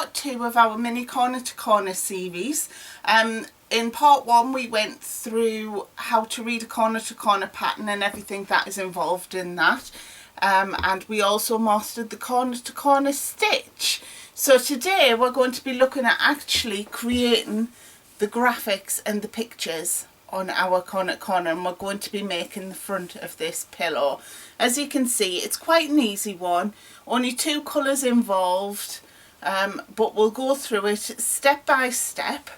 part 2 of our mini corner to corner series. In part 1 we went through how to read a corner to corner pattern and everything that is involved in that, and we also mastered the corner to corner stitch. So today we're going to be looking at actually creating the graphics and the pictures on our corner to corner, and we're going to be making the front of this pillow. As you can see, it's quite an easy one, only 2 colours involved, but we'll go through it step by step,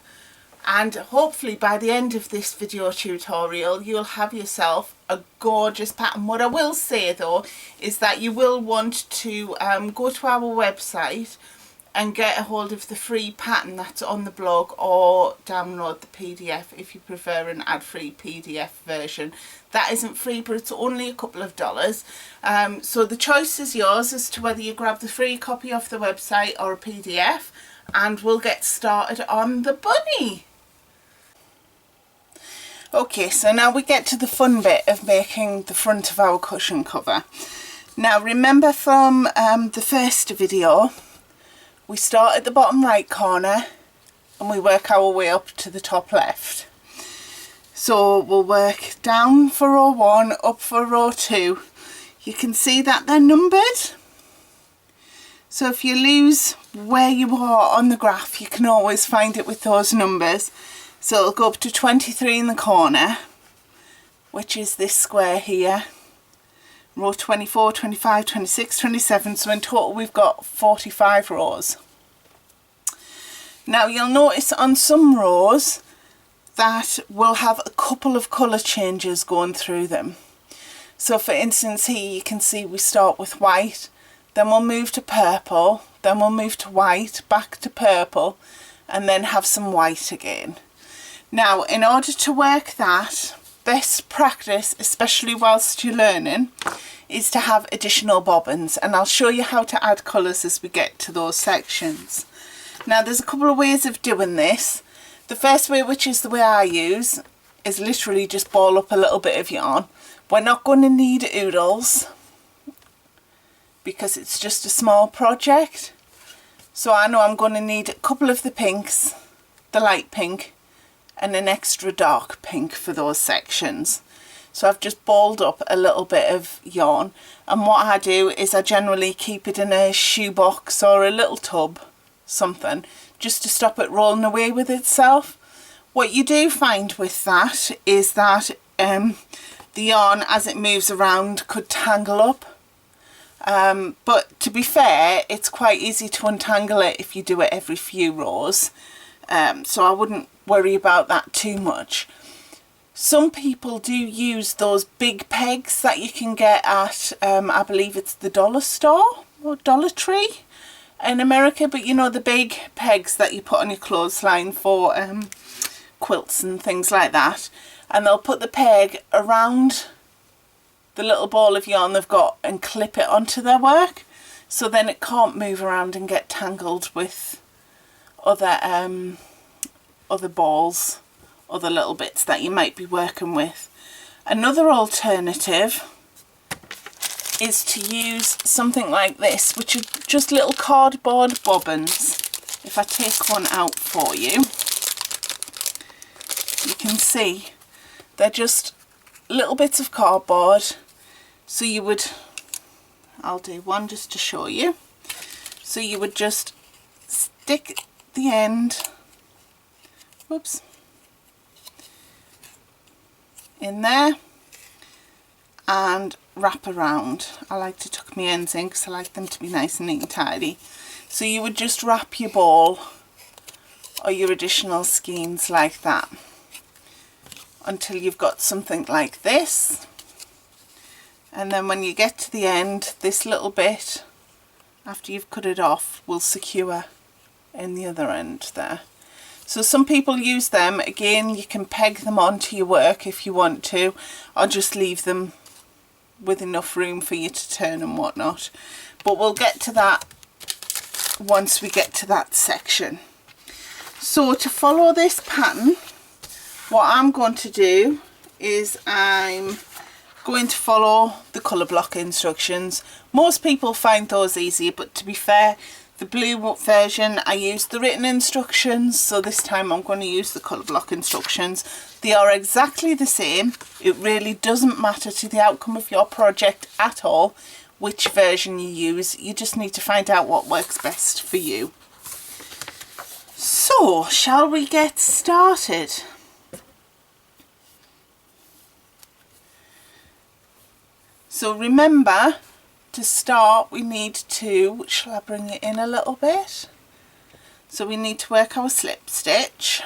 and hopefully by the end of this video tutorial you'll have yourself a gorgeous pattern. What I will say though is that you will want to go to our website and get a hold of the free pattern that's on the blog, or download the PDF if you prefer an ad-free PDF version. That isn't free, but it's only a couple of dollars. So the choice is yours as to whether you grab the free copy off the website or a PDF, and we'll get started on the bunny. Okay, so now we get to the fun bit of making the front of our cushion cover. Now remember from the first video, we start at the bottom right corner and we work our way up to the top left. So we'll work down for row 1, up for row 2. You can see that they're numbered. So if you lose where you are on the graph, you can always find it with those numbers. So it'll go up to 23 in the corner, which is this square here. Row 24, 25, 26, 27, so in total we've got 45 rows. Now you'll notice on some rows that we'll have a couple of colour changes going through them. So for instance here you can see we start with white, then we'll move to purple, then we'll move to white, back to purple, and then have some white again. Now in order to work that, best practice, especially whilst you're learning, is to have additional bobbins, and I'll show you how to add colours as we get to those sections. Now there's a couple of ways of doing this. The first way, which is the way I use, is literally just ball up a little bit of yarn. We're not going to need oodles because it's just a small project. So I know I'm going to need a couple of the pinks, the light pink, and an extra dark pink for those sections. So I've just balled up a little bit of yarn, and what I do is I generally keep it in a shoebox or a little tub, something, just to stop it rolling away with itself. What you do find with that is that the yarn as it moves around could tangle up, but to be fair it's quite easy to untangle it if you do it every few rows, so I wouldn't worry about that too much. Some people do use those big pegs that you can get at I believe it's the dollar store or Dollar Tree in America, but you know, the big pegs that you put on your clothesline for quilts and things like that, and they'll put the peg around the little ball of yarn they've got and clip it onto their work, so then it can't move around and get tangled with other balls, other little bits that you might be working with. Another alternative is to use something like this, which are just little cardboard bobbins. If I take one out for you, you can see they're just little bits of cardboard. So you would, I'll do one just to show you. So you would just stick the end, whoops, in there and wrap around. I like to tuck my ends in because I like them to be nice and neat and tidy. So you would just wrap your ball or your additional skeins like that until you've got something like this, and then when you get to the end, this little bit after you've cut it off will secure in the other end there. So some people use them. Again, you can peg them onto your work if you want to, or just leave them with enough room for you to turn and whatnot, but we'll get to that once we get to that section. So to follow this pattern, what I'm going to do is I'm going to follow the colour block instructions. Most people find those easier, but to be fair, The blue version I used the written instructions, so this time I'm going to use the colour block instructions. They are exactly the same. It really doesn't matter to the outcome of your project at all which version you use. You just need to find out what works best for you. So, shall we get started? So remember, to start we need to, shall I bring it in a little bit? So we need to work our slip stitch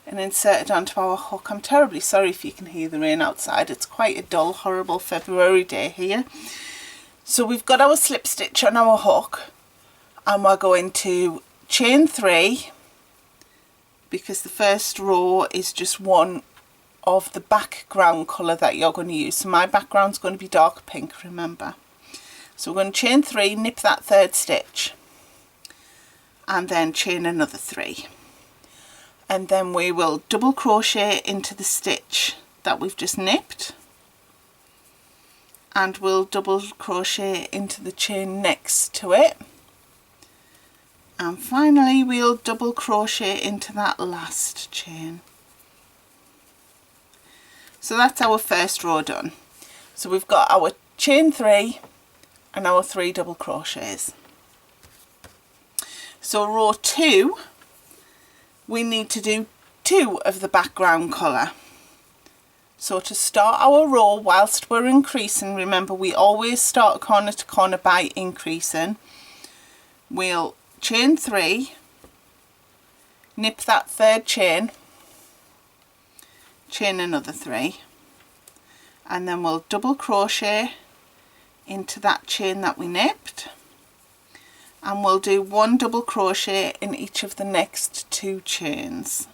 and insert it onto our hook. I'm terribly sorry if you can hear the rain outside. It's quite a dull, horrible February day here. So we've got our slip stitch on our hook and we're going to chain 3 because the first row is just one of the background colour that you're going to use. So my background's going to be dark pink, remember. So we're going to chain 3, nip that 3rd stitch and then chain another 3. And then we will double crochet into the stitch that we've just nipped, and we'll double crochet into the chain next to it, and finally we'll double crochet into that last chain. So that's our first row done. So we've got our chain 3 and our 3 double crochets. So row 2, we need to do 2 of the background colour. So to start our row whilst we're increasing, remember we always start corner to corner by increasing, we'll chain 3, nip that 3rd chain, chain another 3, and then we'll double crochet into that chain that we nipped, and we'll do 1 double crochet in each of the next 2 chains.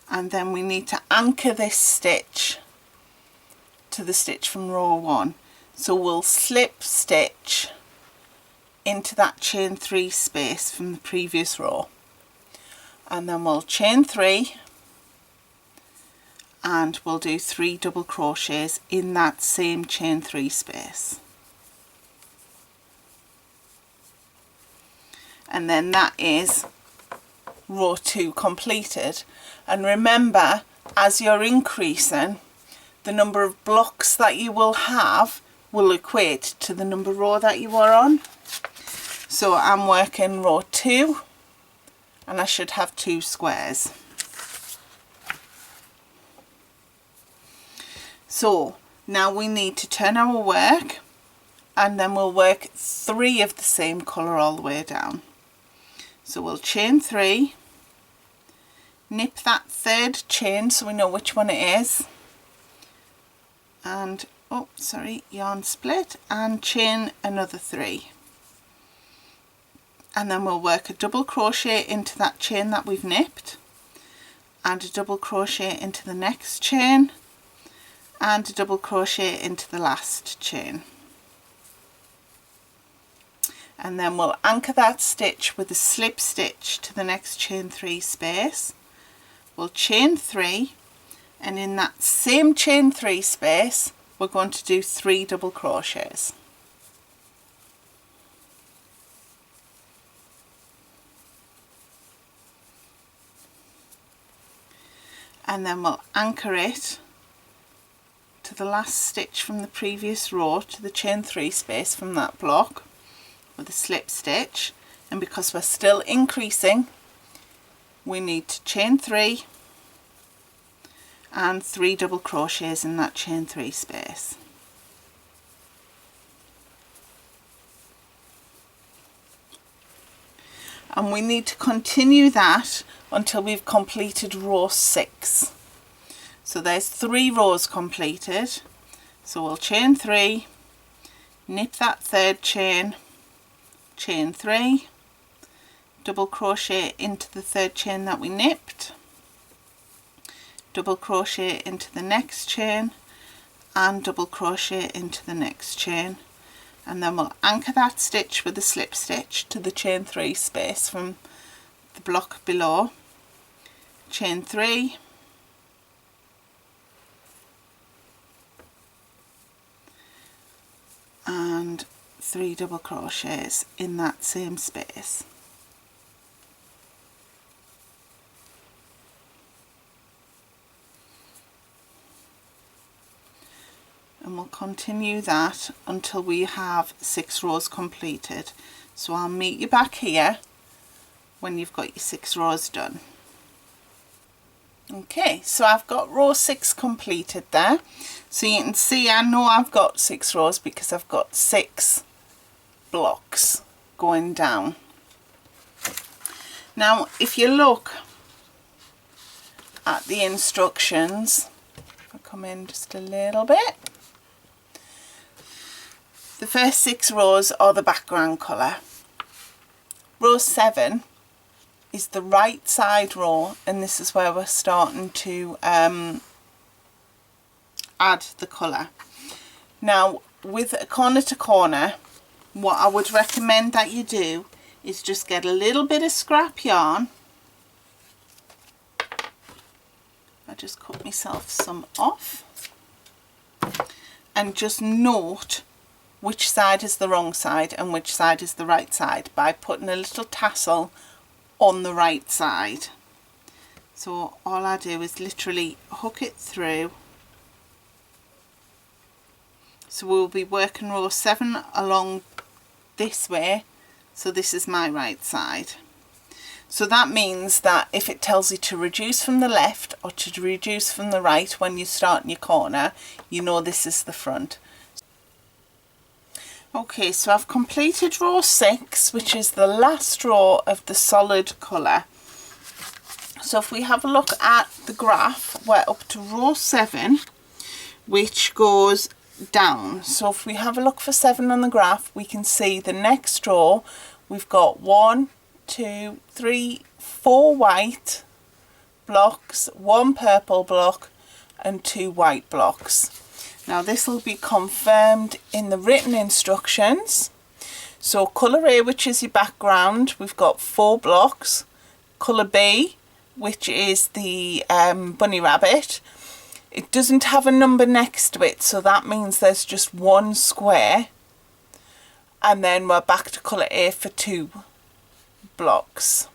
And then we need to anchor this stitch to the stitch from row 1. So we'll slip stitch into that chain 3 space from the previous row, and then we'll chain 3 and we'll do 3 double crochets in that same chain 3 space, and then that is row 2 completed. And remember, as you're increasing, the number of blocks that you will have will equate to the number row that you are on. So I'm working row 2 and I should have 2 squares. So now we need to turn our work, and then we'll work 3 of the same colour all the way down. So we'll chain 3, nip that 3rd chain so we know which one it is, and oh sorry, yarn split, and chain another 3, and then we'll work a double crochet into that chain that we've nipped, and a double crochet into the next chain, and a double crochet into the last chain, and then we'll anchor that stitch with a slip stitch to the next chain 3 space. We'll chain 3, and in that same chain 3 space we're going to do 3 double crochets. And then we'll anchor it to the last stitch from the previous row to the chain 3 space from that block with a slip stitch, and because we're still increasing we need to chain 3 and 3 double crochets in that chain 3 space. And we need to continue that until we've completed row 6. So there's 3 rows completed. So we'll chain 3, nip that 3rd chain, chain 3, double crochet into the 3rd chain that we nipped, double crochet into the next chain, and double crochet into the next chain, and then we'll anchor that stitch with a slip stitch to the chain 3 space from the block below, chain 3, and 3 double crochets in that same space. And we'll continue that until we have 6 rows completed. So I'll meet you back here when you've got your 6 rows done. Okay, so I've got row 6 completed there. So you can see I know I've got 6 rows because I've got 6 blocks going down. Now if you look at the instructions, I'll come in just a little bit. The first 6 rows are the background colour. Row 7 is the right side row, and this is where we're starting to add the colour. Now with a corner to corner, what I would recommend that you do is just get a little bit of scrap yarn. I just cut myself some off, and just note which side is the wrong side and which side is the right side by putting a little tassel on the right side. So all I do is literally hook it through. So we'll be working row 7 along this way, so this is my right side. So that means that if it tells you to reduce from the left or to reduce from the right when you start in your corner, you know this is the front. Okay, so I've completed row 6, which is the last row of the solid colour. So if we have a look at the graph, we're up to row 7, which goes down. So if we have a look for 7 on the graph, we can see the next row we've got 1, 2, 3, 4 white blocks, 1 purple block and 2 white blocks. Now this will be confirmed in the written instructions. So colour A, which is your background, we've got 4 blocks. Colour B, which is the bunny rabbit, it doesn't have a number next to it, so that means there's just 1 square. And then we're back to colour A for 2 blocks.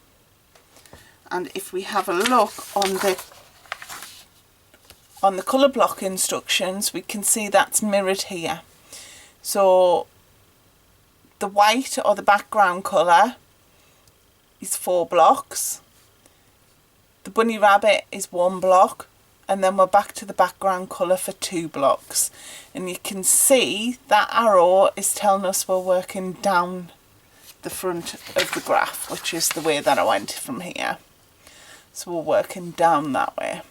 And if we have a look on the colour block instructions, we can see that's mirrored here. So the white or the background colour is 4 blocks, the bunny rabbit is 1 block, and then we're back to the background colour for 2 blocks. And you can see that arrow is telling us we're working down the front of the graph, which is the way that I went from here. So we're working down that way.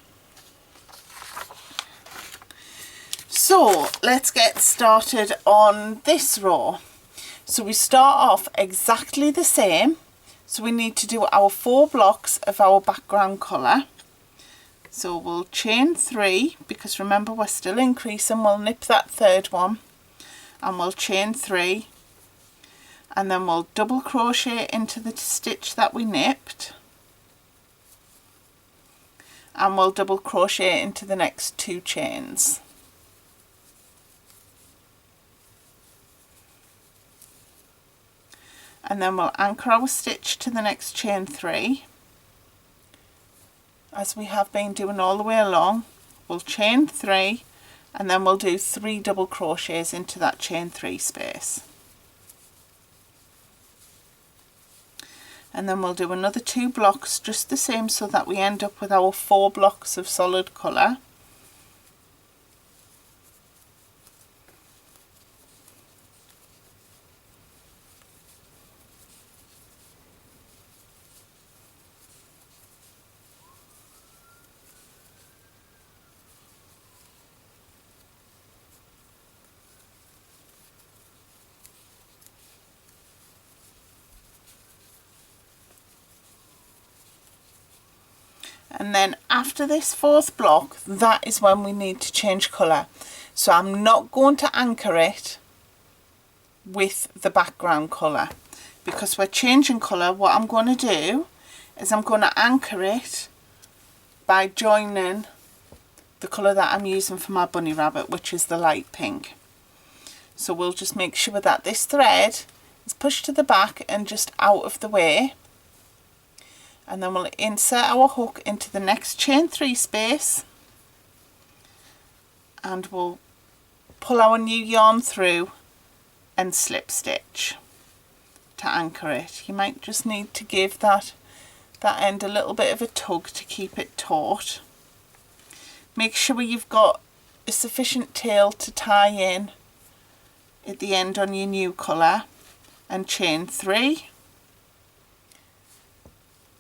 So let's get started on this row. So we start off exactly the same. So we need to do our 4 blocks of our background colour. So we'll chain 3, because remember we're still increasing, we'll nip that 3rd one, and we'll chain 3, and then we'll double crochet into the stitch that we nipped, and we'll double crochet into the next 2 chains. And then we'll anchor our stitch to the next chain 3, as we have been doing all the way along. We'll chain 3, and then we'll do 3 double crochets into that chain 3 space, and then we'll do another 2 blocks just the same, so that we end up with our 4 blocks of solid colour. And then after this 4th block, that is when we need to change colour. So I'm not going to anchor it with the background colour, because we're changing colour. What I'm going to do is I'm going to anchor it by joining the colour that I'm using for my bunny rabbit, which is the light pink. So we'll just make sure that this thread is pushed to the back and just out of the way. And then we'll insert our hook into the next chain 3 space, and we'll pull our new yarn through and slip stitch to anchor it. You might just need to give that end a little bit of a tug to keep it taut. Make sure you've got a sufficient tail to tie in at the end on your new colour, and chain 3,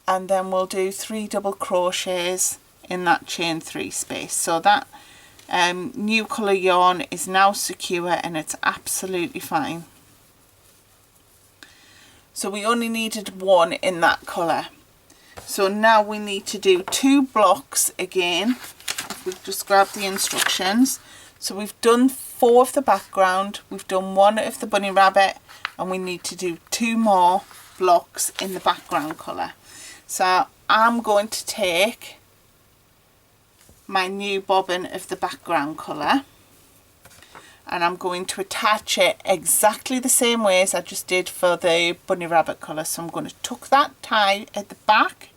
and then we'll do 3 double crochets in that chain 3 space. So that new colour yarn is now secure and it's absolutely fine. So we only needed 1 in that colour. So now we need to do 2 blocks again. If we just grab the instructions. So we've done 4 of the background, we've done 1 of the bunny rabbit, and we need to do 2 more blocks in the background colour. So I'm going to take my new bobbin of the background colour, and I'm going to attach it exactly the same way as I just did for the bunny rabbit colour. So I'm going to tuck that tie at the back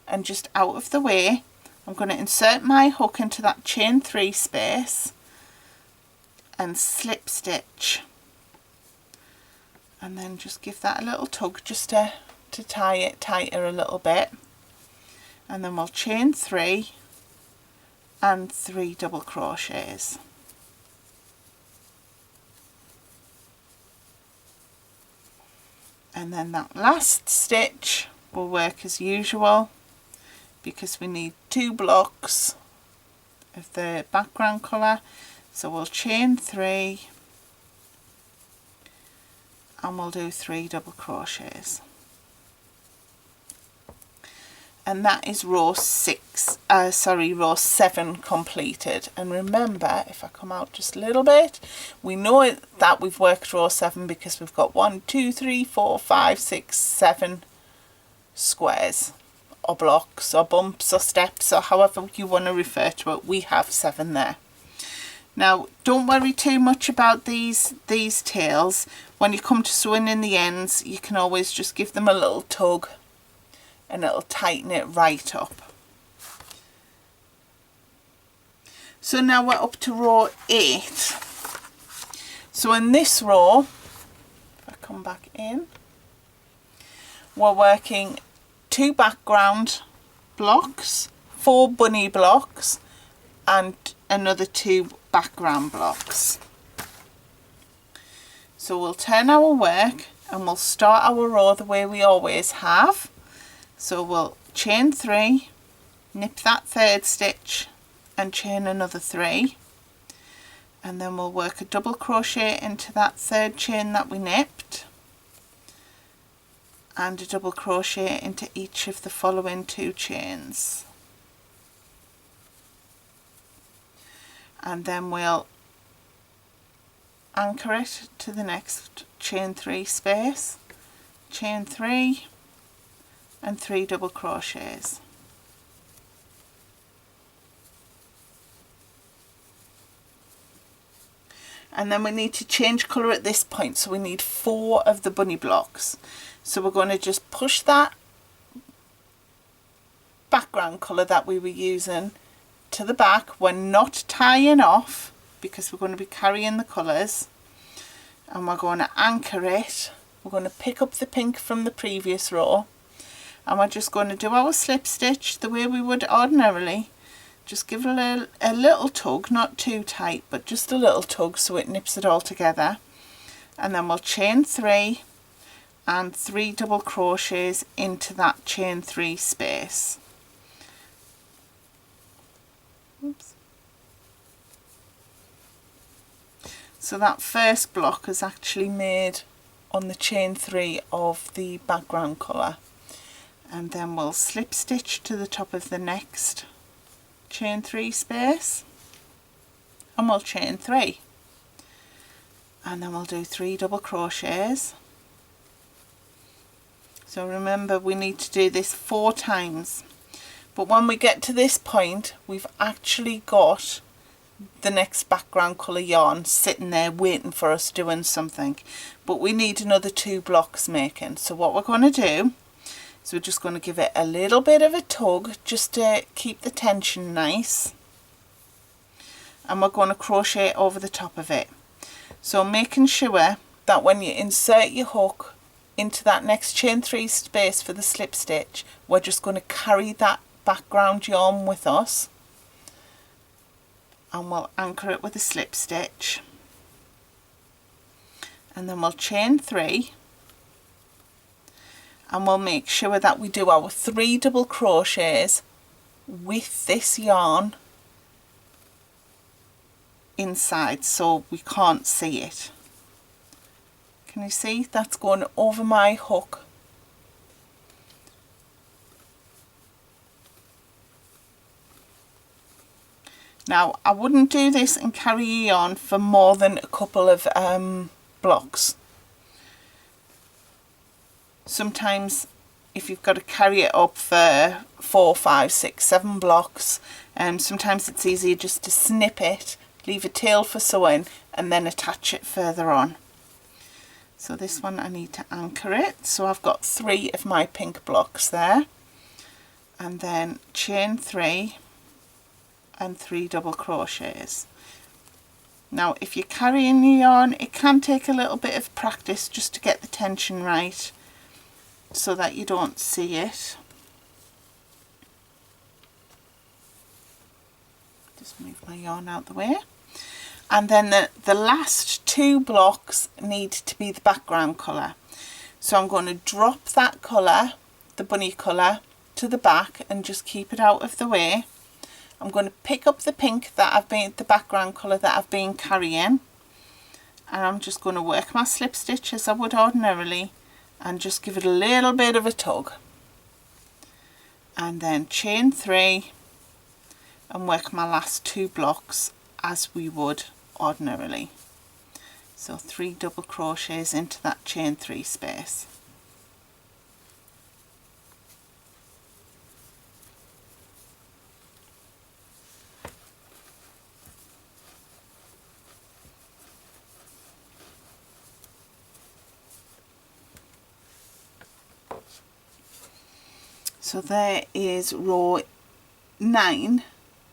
and just out of the way. I'm going to insert my hook into that chain 3 space and slip stitch, and then just give that a little tug just to tie it tighter a little bit, and then we'll chain 3 and 3 double crochets. And then that last stitch will work as usual, because we need 2 blocks of the background colour. So we'll chain 3 and we'll do 3 double crochets. And that is row 7 completed. And remember, if I come out just a little bit, we know that we've worked row 7 because we've got 1, 2, 3, 4, 5, 6, 7 squares or blocks or bumps or steps, or however you want to refer to it. We have 7 there. Now don't worry too much about these tails. When you come to sewing in the ends, you can always just give them a little tug and it'll tighten it right up. So now we're up to row 8. So in this row, if I come back in, we're working 2 background blocks, 4 bunny blocks, and another 2 background blocks. So we'll turn our work and we'll start our row the way we always have. So we'll chain 3, nip that 3rd stitch and chain another 3, and then we'll work a double crochet into that 3rd chain that we nipped, and a double crochet into each of the following 2 chains. And then we'll anchor it to the next chain 3 space, chain 3 and 3 double crochets. And then we need to change colour at this point, so we need 4 of the bunny blocks. So we're going to just push that background colour that we were using to the back. We're not tying off because we're going to be carrying the colours, and we're going to anchor it. We're going to pick up the pink from the previous row, and we're just going to do our slip stitch the way we would ordinarily. Just give it a little tug, not too tight, but just a little tug so it nips it all together. And then we'll chain 3 and 3 double crochets into that chain 3 space. Oops. So that first block is actually made on the chain 3 of the background colour. And then we'll slip stitch to the top of the next chain 3 space, and we'll chain 3, and then we'll do 3 double crochets. So remember, we need to do this 4 times, but when we get to this point we've actually got the next background colour yarn sitting there waiting for us doing something, but we need another 2 blocks making. So what we're going to do is we're just going to give it a little bit of a tug just to keep the tension nice, and we're going to crochet over the top of it. So making sure that when you insert your hook into that next chain 3 space for the slip stitch, we're just going to carry that background yarn with us, and we'll anchor it with a slip stitch, and then we'll chain 3, and we'll make sure that we do our 3 double crochets with this yarn inside so we can't see it. Can you see that's going over my hook? Now I wouldn't do this and carry yarn for more than a couple of blocks. Sometimes if you've got to carry it up for 4, 5, 6, 7 blocks, sometimes it's easier just to snip it, leave a tail for sewing, and then attach it further on. So this one I need to anchor it. So I've got 3 of my pink blocks there, and then chain 3 and 3 double crochets. Now if you're carrying the yarn, it can take a little bit of practice just to get the tension right so that you don't see it. Just move my yarn out the way. And then the last 2 blocks need to be the background colour. So I'm going to drop that colour, the bunny colour, to the back and just keep it out of the way. I'm going to pick up the pink that the background colour that I've been carrying, and I'm just going to work my slip stitch as I would ordinarily and just give it a little bit of a tug, and then chain 3 and work my last 2 blocks as we would ordinarily. So 3 double crochets into that chain 3 space. So there is row 9,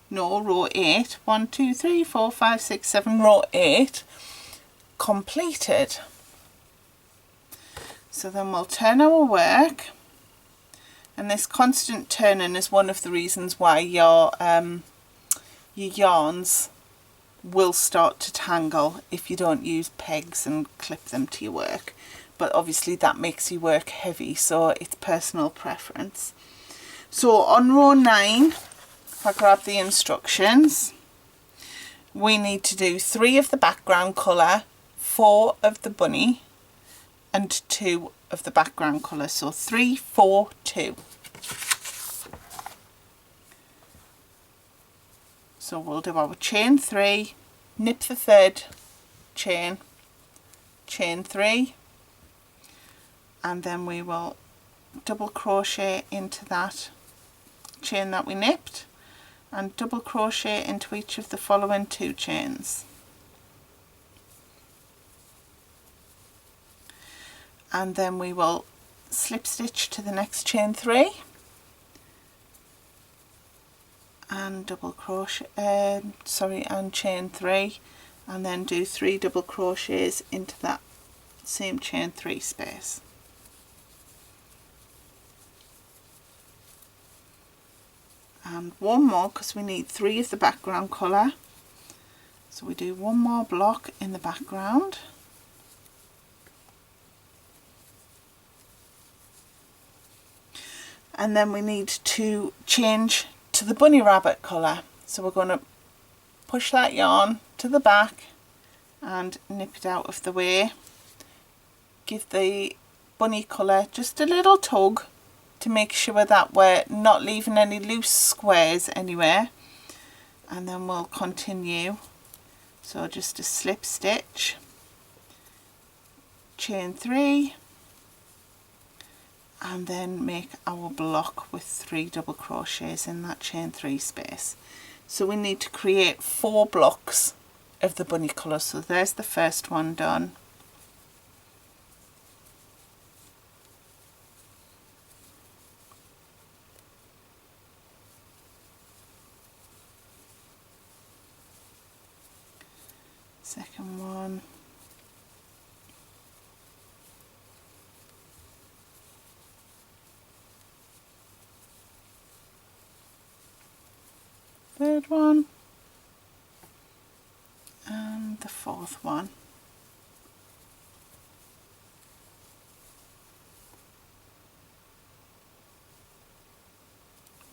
no, row 8, 1, 2, 3, 4, 5, 6, 7, row 8 completed. So then we'll turn our work, and this constant turning is one of the reasons why your yarns will start to tangle if you don't use pegs and clip them to your work. But obviously that makes your work heavy, so it's personal preference. So on row 9, if I grab the instructions, we need to do 3 of the background colour, 4 of the bunny, and 2 of the background colour. So 3, 4, 2. So we'll do our chain 3, nip the 3rd chain, chain 3, and then we will double crochet into that chain that we nipped, and double crochet into each of the following 2 chains, and then we will slip stitch to the next chain 3 and double crochet and chain 3, and then do 3 double crochets into that same chain 3 space. And 1 more, because we need 3 of the background colour, so we do 1 more block in the background, and then we need to change to the bunny rabbit colour. So we're going to push that yarn to the back and nip it out of the way, give the bunny colour just a little tug to make sure that we're not leaving any loose squares anywhere, and then we'll continue. So just a slip stitch, chain 3, and then make our block with 3 double crochets in that chain 3 space. So we need to create 4 blocks of the bunny colour. So there's the first one done. Second one. Third one. And the fourth one.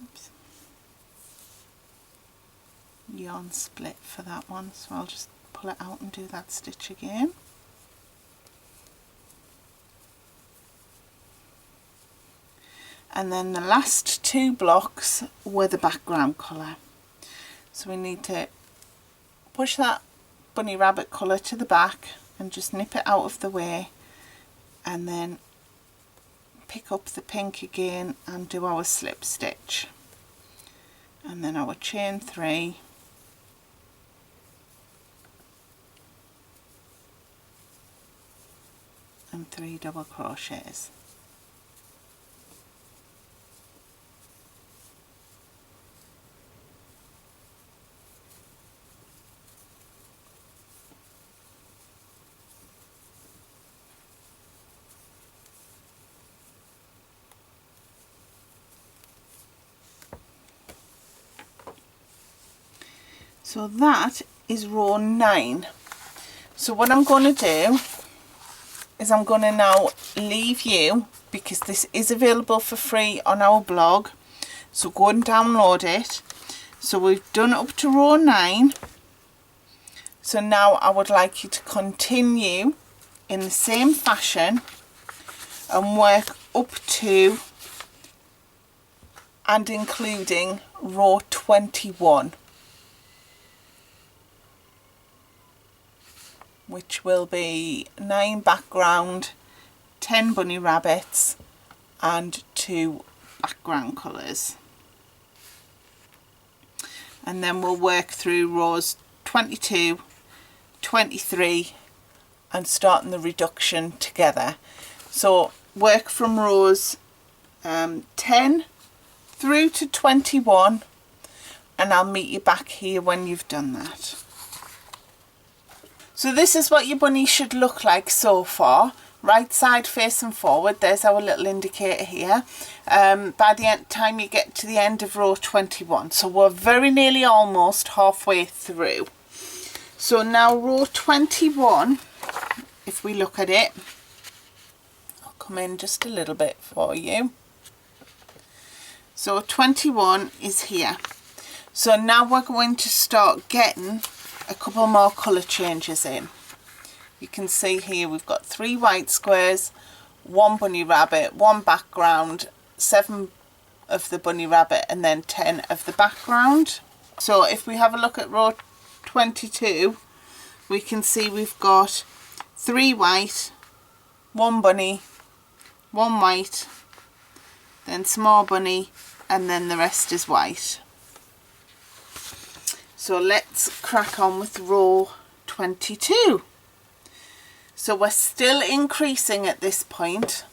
Oops. Yarn split for that one, so I'll just pull it out and do that stitch again. And then the last 2 blocks were the background colour. So we need to push that bunny rabbit colour to the back and just nip it out of the way, and then pick up the pink again and do our slip stitch, and then our chain 3, and 3 double crochets. So that is row 9. So what I'm going to do is I'm going to now leave you, because this is available for free on our blog, so go and download it. So we've done up to row 9. So now I would like you to continue in the same fashion and work up to and including row 21. Which will be 9 background, 10 bunny rabbits and 2 background colours. And then we'll work through rows 22, 23 and starting the reduction together. So work from rows 10 through to 21, and I'll meet you back here when you've done that. So this is what your bunny should look like so far. Right side facing forward. There's our little indicator here. By the time you get to the end of row 21. So we're very nearly almost halfway through. So now row 21, if we look at it, I'll come in just a little bit for you. So 21 is here. So now we're going to start getting a couple more colour changes in. You can see here we've got 3 white squares, 1 bunny rabbit, 1 background, 7 of the bunny rabbit and then 10 of the background. So if we have a look at row 22, we can see we've got 3 white, 1 bunny, 1 white, then some more bunny, and then the rest is white. So let's crack on with row 22. So we're still increasing at this point.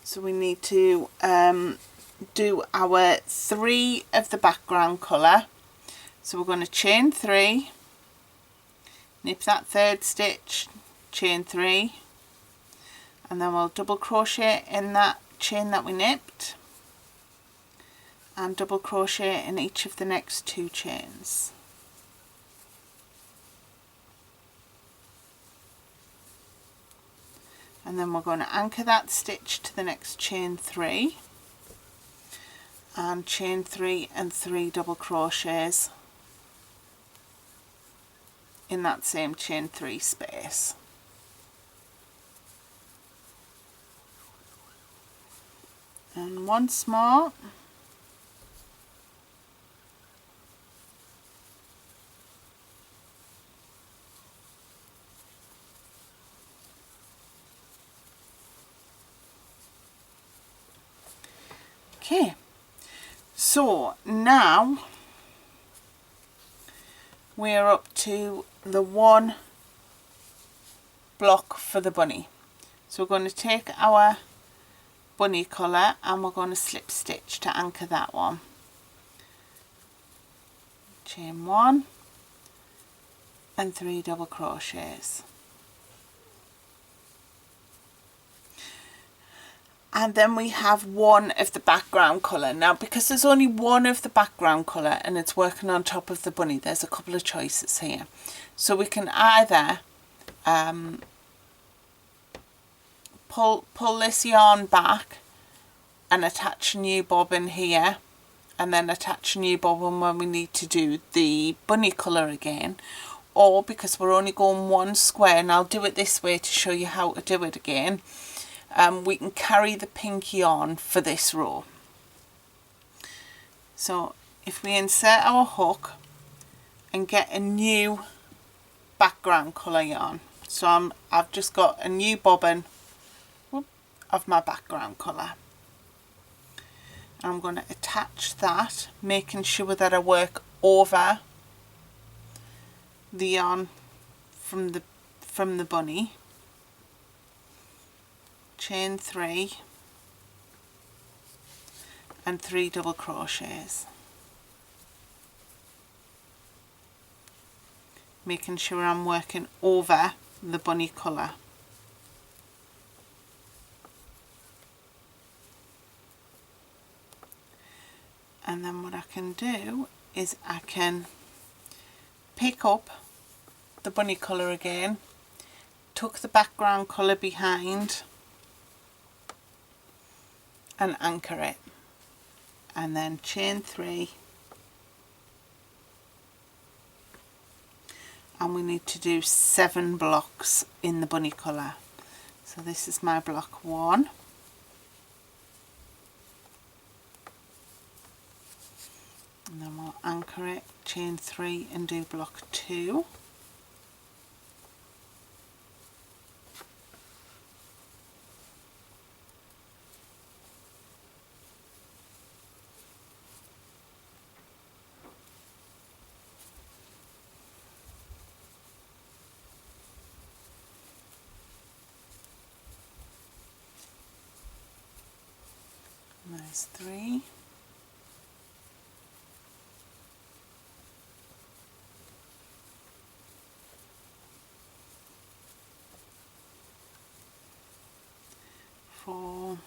So we need to do our 3 of the background colour. So we're going to chain 3, nip that 3rd stitch, chain 3, and then we'll double crochet in that chain that we nipped, and double crochet in each of the next 2 chains. And then we're going to anchor that stitch to the next chain 3 and chain 3 and 3 double crochets in that same chain 3 space. And once more. Okay, So now we're up to the one block for the bunny. So we're going to take our bunny colour and we're going to slip stitch to anchor that one. Chain 1 and 3 double crochets. And then we have one of the background colour. Now because there's only one of the background colour and it's working on top of the bunny, there's a couple of choices here. So we can either pull this yarn back and attach a new bobbin here, and then attach a new bobbin when we need to do the bunny colour again. Or because we're only going one square, and I'll do it this way to show you how to do it again, we can carry the pink yarn for this row. So if we insert our hook and get a new background colour yarn, so I've just got a new bobbin of my background colour. I'm going to attach that, making sure that I work over the yarn from the bunny. Chain 3 and 3 double crochets, making sure I'm working over the bunny colour. And then what I can do is I can pick up the bunny colour again, tuck the background colour behind and anchor it, and then chain 3, and we need to do 7 blocks in the bunny colour. So this is my block 1. And then we'll anchor it, chain 3 and do block 2. And there's 3. 4,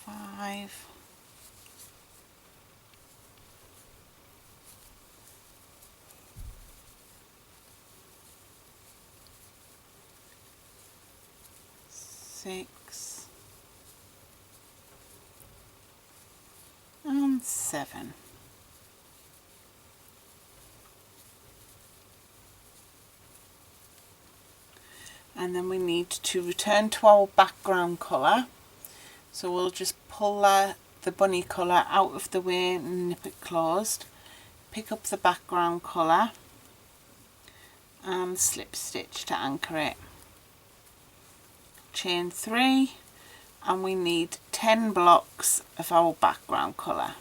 5, 6 and 7. And then we need to return to our background colour, so we'll just pull the bunny colour out of the way and nip it closed, pick up the background colour and slip stitch to anchor it, chain 3, and we need 10 blocks of our background colour.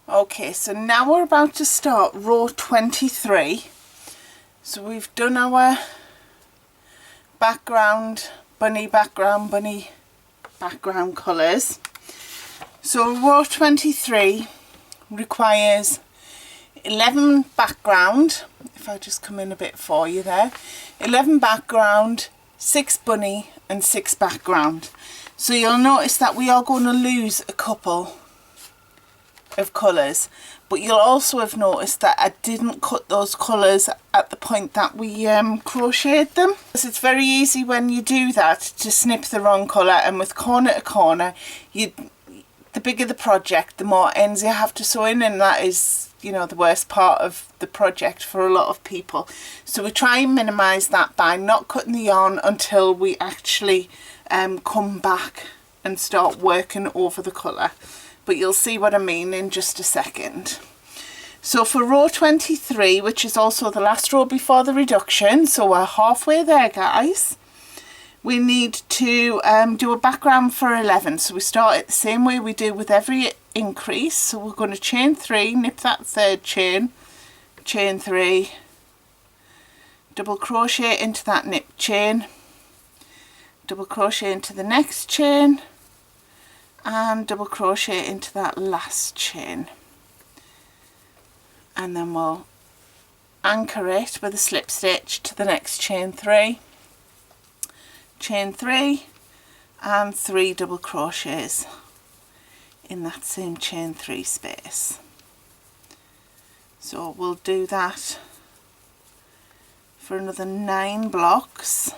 Okay, so now we're about to start row 23. So we've done our background, bunny background colours. So row 23 requires 11 background, if I just come in a bit for you there, 11 background, 6 bunny and 6 background. So you'll notice that we are going to lose a couple of colours, but you'll also have noticed that I didn't cut those colours at the point that we crocheted them, because it's very easy when you do that to snip the wrong colour, and with corner to corner, the bigger the project, the more ends you have to sew in, and that is, you know, the worst part of the project for a lot of people. So we try and minimise that by not cutting the yarn until we actually come back and start working over the colour. But you'll see what I mean in just a second. So for row 23, which is also the last row before the reduction, so we're halfway there, guys, we need to do a background for 11. So we start it the same way we do with every increase. So we're going to chain 3, nip that third chain, chain 3, double crochet into that nip chain, double crochet into the next chain, and double crochet into that last chain, and then we'll anchor it with a slip stitch to the next chain 3, chain 3, and 3 double crochets in that same chain 3 space. So we'll do that for another 9 blocks.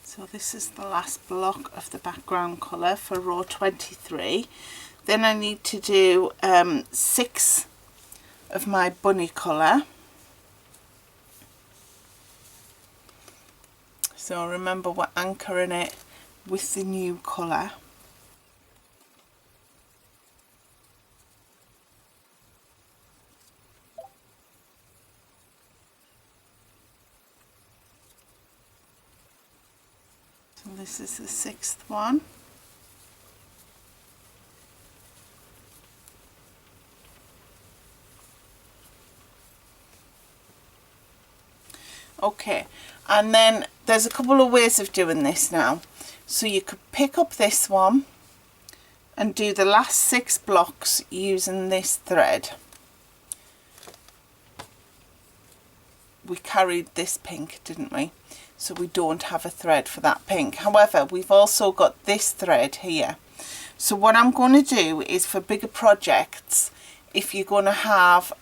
So this is the last block of the background colour for row 23. Then I need to do 6 of my bunny colour. So remember, we're anchoring it with the new colour. So this is the 6th one. Okay, and then there's a couple of ways of doing this now. So you could pick up this one and do the last 6 blocks using this thread. We carried this pink, didn't we? So we don't have a thread for that pink. However, we've also got this thread here. So what I'm going to do is, for bigger projects, if you're going to have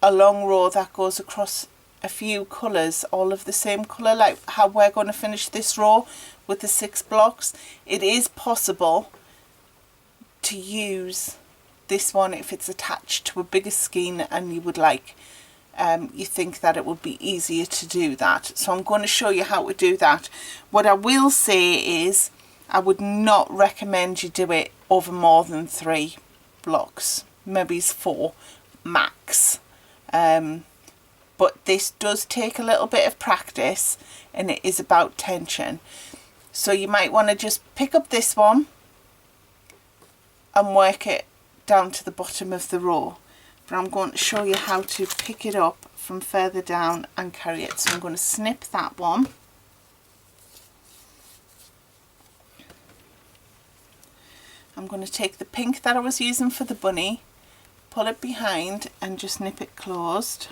a long row that goes across a few colours, all of the same colour, like how we're going to finish this row with the 6 blocks, it is possible to use this one if it's attached to a bigger skein and you would like, you think that it would be easier to do that. So I'm going to show you how to do that. What I will say is, I would not recommend you do it over more than 3 blocks, maybe 4 max. But this does take a little bit of practice, and it is about tension. So you might want to just pick up this one and work it down to the bottom of the row. But I'm going to show you how to pick it up from further down and carry it. So I'm going to snip that one. I'm going to take the pink that I was using for the bunny, pull it behind and just nip it closed.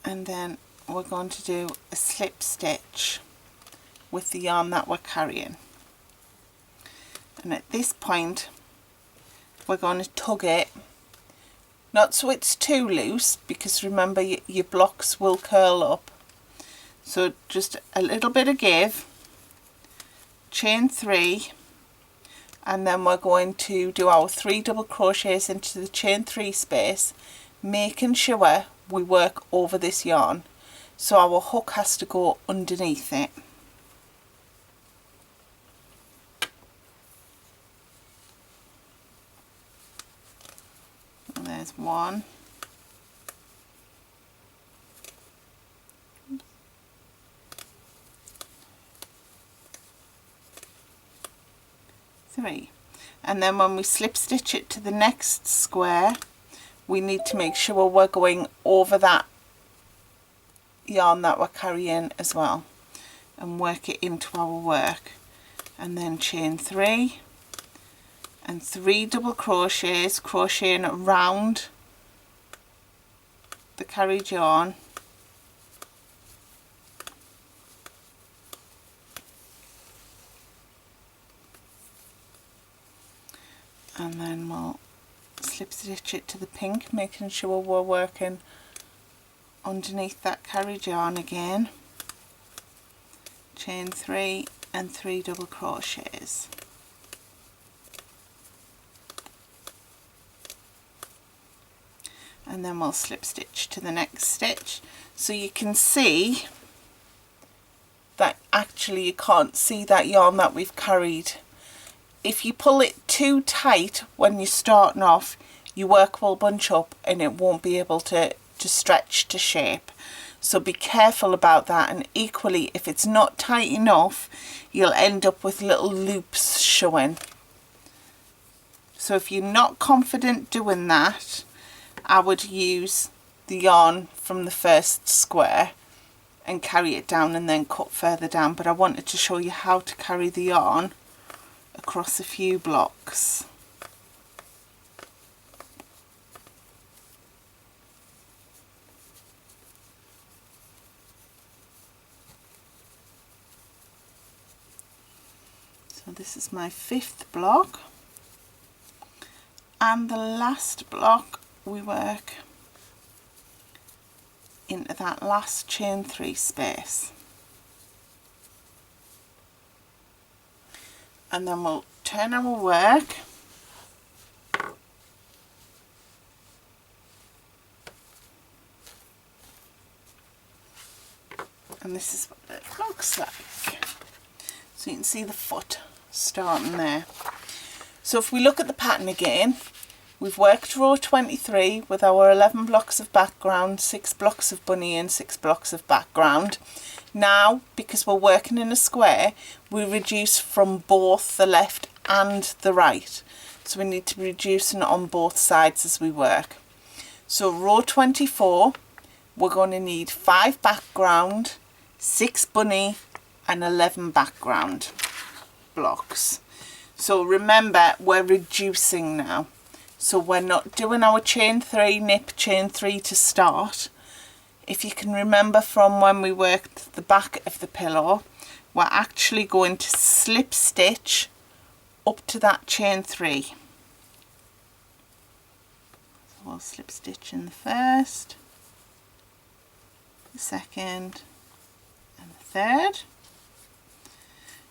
And then we're going to do a slip stitch with the yarn that we're carrying. And at this point we're going to tug it, not so it's too loose, because remember your blocks will curl up. So just a little bit of give, chain 3, and then we're going to do our 3 double crochets into the chain 3 space, making sure we work over this yarn. So our hook has to go underneath it. And there's 1, 3, And then when we slip stitch it to the next square, we need to make sure we're going over that yarn that we're carrying as well, and work it into our work. And then chain 3 and 3 double crochets, crocheting around the carried yarn, and then we'll slip stitch it to the pink, making sure we're working underneath that carried yarn again. Chain 3 and 3 double crochets. And then we'll slip stitch to the next stitch. So you can see that actually you can't see that yarn that we've carried. If you pull it too tight when you're starting off, your work will bunch up and it won't be able to stretch to shape. So be careful about that, and equally if it's not tight enough, you'll end up with little loops showing. So if you're not confident doing that, I would use the yarn from the first square and carry it down and then cut further down. But I wanted to show you how to carry the yarn across a few blocks. So this is my 5th block, and the last block we work into that last chain 3 space, and then we'll turn our work and this is what it looks like. So you can see the foot starting there. So if we look at the pattern again, we've worked row 23 with our 11 blocks of background, 6 blocks of bunny and 6 blocks of background. Now, because we're working in a square, we reduce from both the left and the right. So we need to be reducing on both sides as we work. So row 24, we're going to need 5 background, 6 bunny and 11 background blocks. So remember, we're reducing now. So we're not doing our chain 3, knit chain 3 to start. If you can remember from when we worked the back of the pillow, we're actually going to slip stitch up to that chain 3. So we'll slip stitch in the first, the second and the third,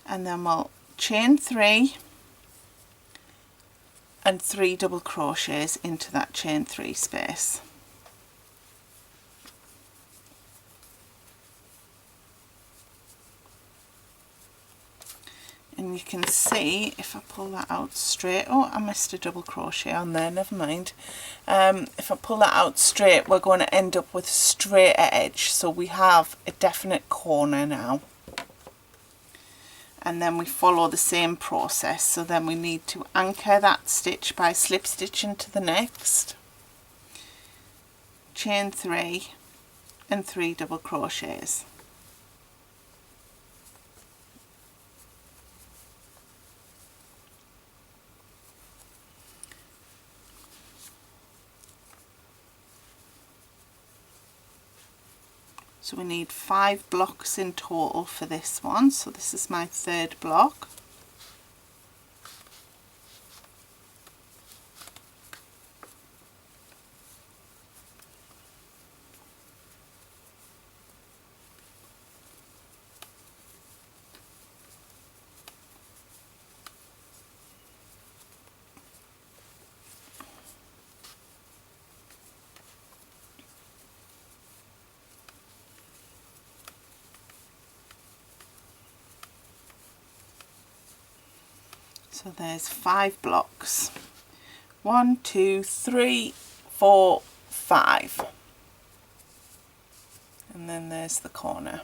and then we'll chain 3 and 3 double crochets into that chain 3 space. And you can see if I pull that out straight, oh, I missed a double crochet on there, never mind. If I pull that out straight, we're going to end up with a straighter edge, so we have a definite corner now. And then we follow the same process. So then we need to anchor that stitch by slip stitching to the next, chain 3 and 3 double crochets. So we need 5 blocks in total for this one. So this is my 3rd block. So there's 5 blocks. 1, 2, 3, 4, 5. And then there's the corner.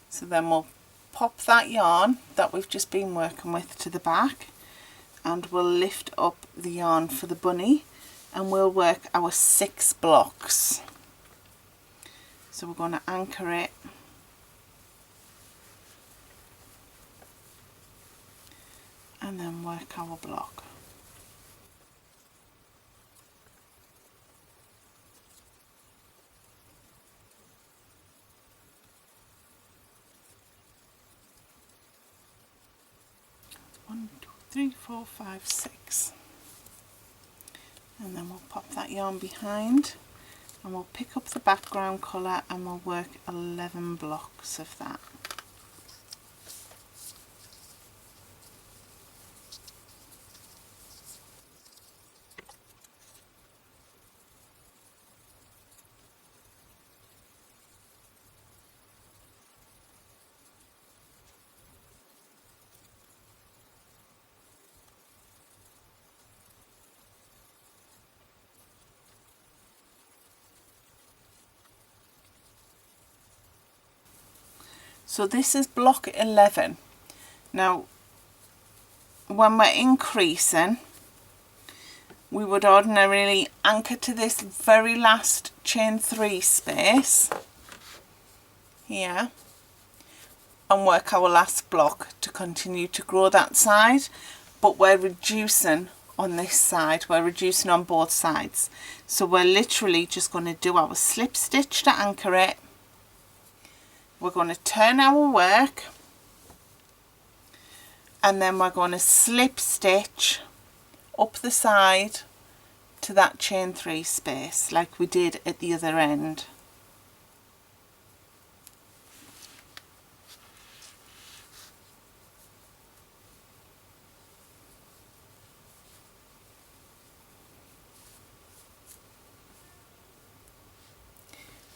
So then we'll pop that yarn that we've just been working with to the back, and we'll lift up the yarn for the bunny, and we'll work our 6 blocks. So we're going to anchor it and then work our block. One, two, 3, 4, 5, 6. And then we'll pop that yarn behind, and we'll pick up the background colour, and we'll work 11 blocks of that. So this is block 11. Now, when we're increasing, we would ordinarily anchor to this very last chain 3 space here and work our last block to continue to grow that side, but we're reducing on this side, we're reducing on both sides. So we're literally just going to do our slip stitch to anchor it. We're going to turn our work, and then we're going to slip stitch up the side to that chain 3 space like we did at the other end.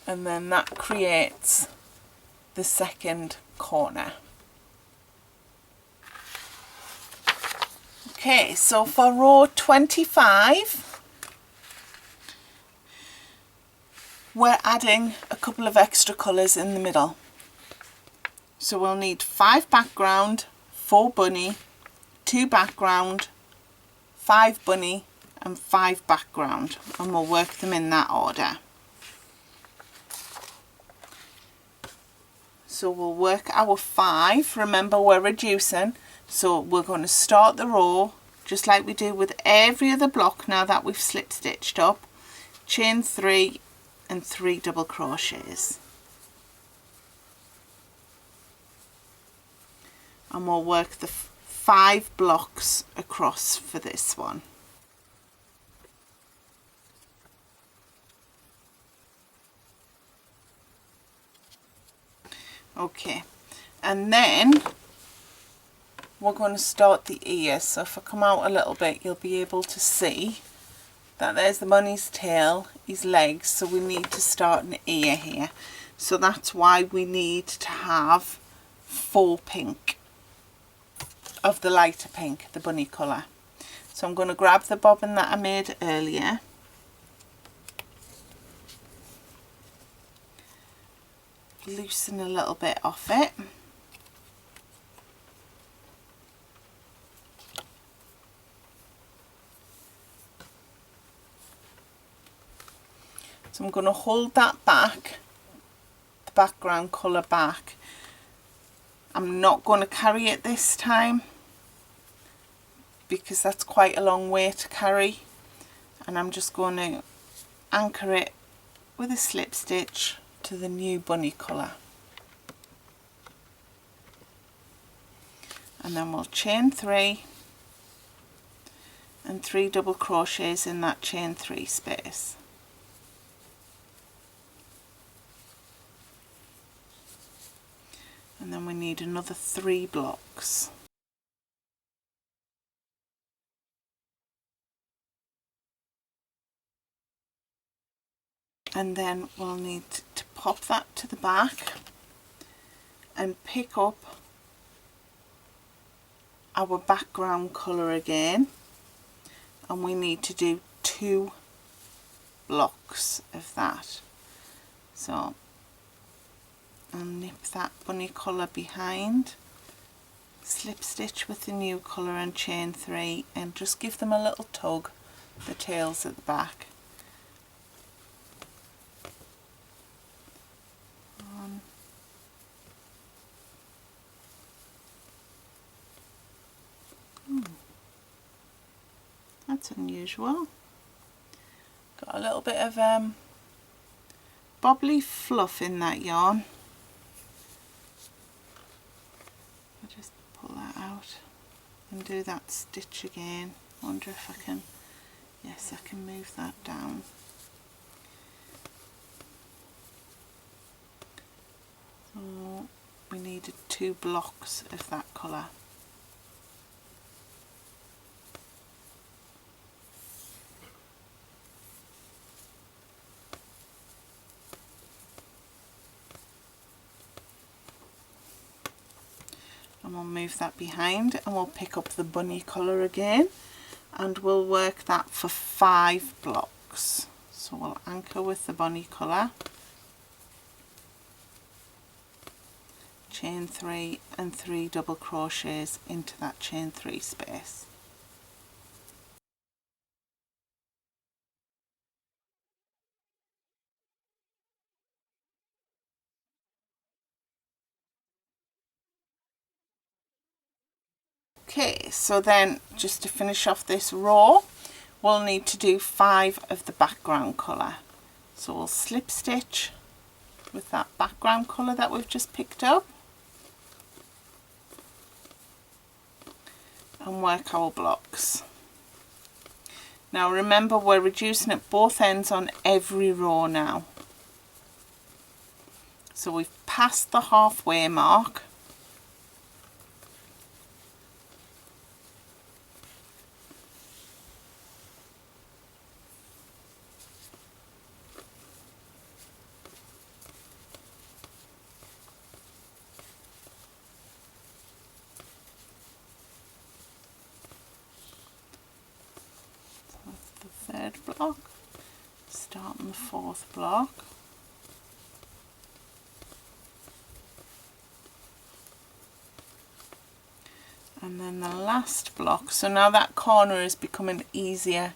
And then that creates the second corner. Okay, so for row 25 we're adding a couple of extra colours in the middle. So we'll need 5 background, 4 bunny, 2 background, 5 bunny and 5 background, and we'll work them in that order. So we'll work our 5, remember we're reducing, so we're going to start the row just like we do with every other block now that we've slip stitched up, chain 3 and 3 double crochets. And we'll work the 5 blocks across for this one. Okay, and then we're going to start the ear. So if I come out a little bit, you'll be able to see that there's the bunny's tail, his legs, so we need to start an ear here. So that's why we need to have 4 pink of the lighter pink, the bunny colour. So I'm going to grab the bobbin that I made earlier, loosen a little bit off it, so I'm going to hold that back, the background colour back. I'm not going to carry it this time because that's quite a long way to carry, and I'm just going to anchor it with a slip stitch to the new bunny colour, and then we'll chain 3 and 3 double crochets in that chain 3 space. And then we need another 3 blocks. And then we'll need to pop that to the back and pick up our background colour again, and we need to do 2 blocks of that. So and nip that bunny colour behind, slip stitch with the new colour and chain 3 and just give them a little tug, the tails at the back. That's unusual. Got a little bit of bobbly fluff in that yarn. I'll just pull that out and do that stitch again. Wonder if I can, yes, I can move that down. So we needed 2 blocks of that colour. And we'll move that behind and we'll pick up the bunny colour again and we'll work that for 5 blocks. So we'll anchor with the bunny colour, chain 3 and 3 double crochets into that chain 3 space. Okay, so then just to finish off this row, we'll need to do 5 of the background colour. So we'll slip stitch with that background colour that we've just picked up and work our blocks. Now remember, we're reducing at both ends on every row now. So we've passed the halfway mark. Third block, start on the 4th block, and then the last block. So now that corner is becoming easier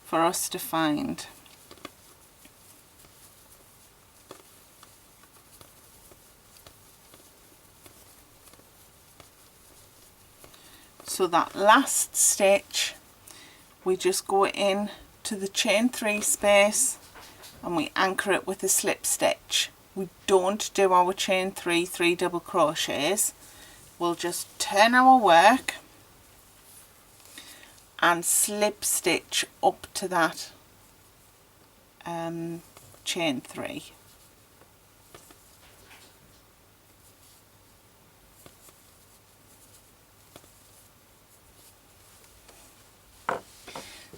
for us to find. So that last stitch, we just go in to the chain 3 space and we anchor it with a slip stitch. We don't do our chain 3 double crochets. We'll just turn our work and slip stitch up to that chain 3.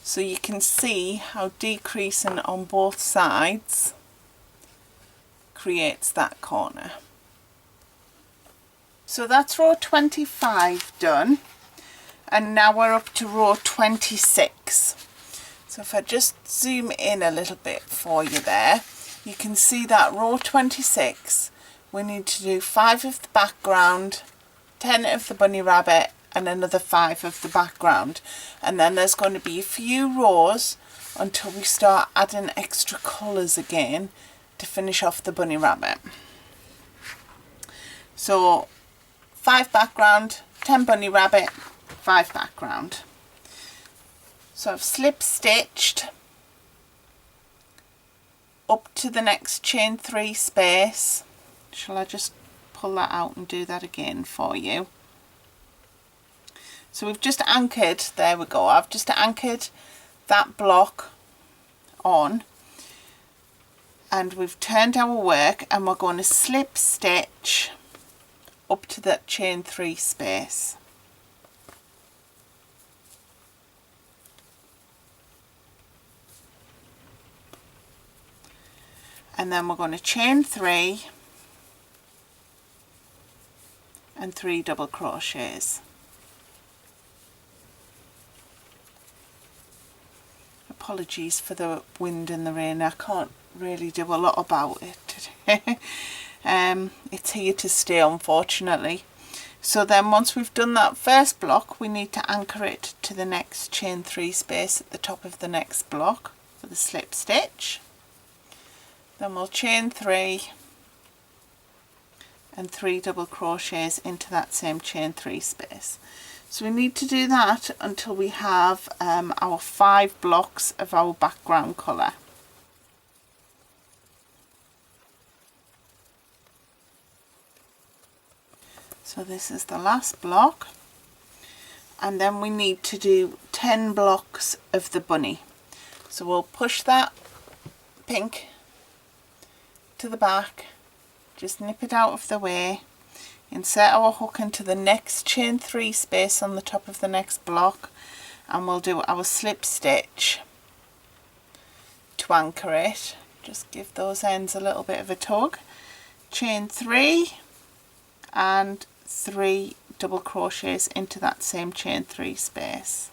So you can see how decreasing on both sides creates that corner. So that's row 25 done, and now we're up to row 26. So if I just zoom in a little bit for you there, you can see that row 26, we need to do 5 of the background, 10 of the bunny rabbit, and another 5 of the background, and then there's going to be a few rows until we start adding extra colours again to finish off the bunny rabbit. So 5 background, 10 bunny rabbit, 5 background. So I've slip stitched up to the next chain 3 space. Shall I just pull that out and do that again for you? So we've just anchored, there we go, I've just anchored that block on, and we've turned our work and we're going to slip stitch up to that chain 3 space. And then we're going to chain 3 and 3 double crochets. Apologies for the wind and the rain, I can't really do a lot about it today. It's here to stay, unfortunately. So then once we've done that first block, we need to anchor it to the next chain 3 space at the top of the next block with a slip stitch. Then we'll chain 3 and 3 double crochets into that same chain 3 space. So we need to do that until we have our 5 blocks of our background colour. So this is the last block, and then we need to do 10 blocks of the bunny. So we'll push that pink to the back, just nip it out of the way, insert our hook into the next chain 3 space on the top of the next block, and we'll do our slip stitch to anchor it. Just give those ends a little bit of a tug, chain 3 and 3 double crochets into that same chain 3 space.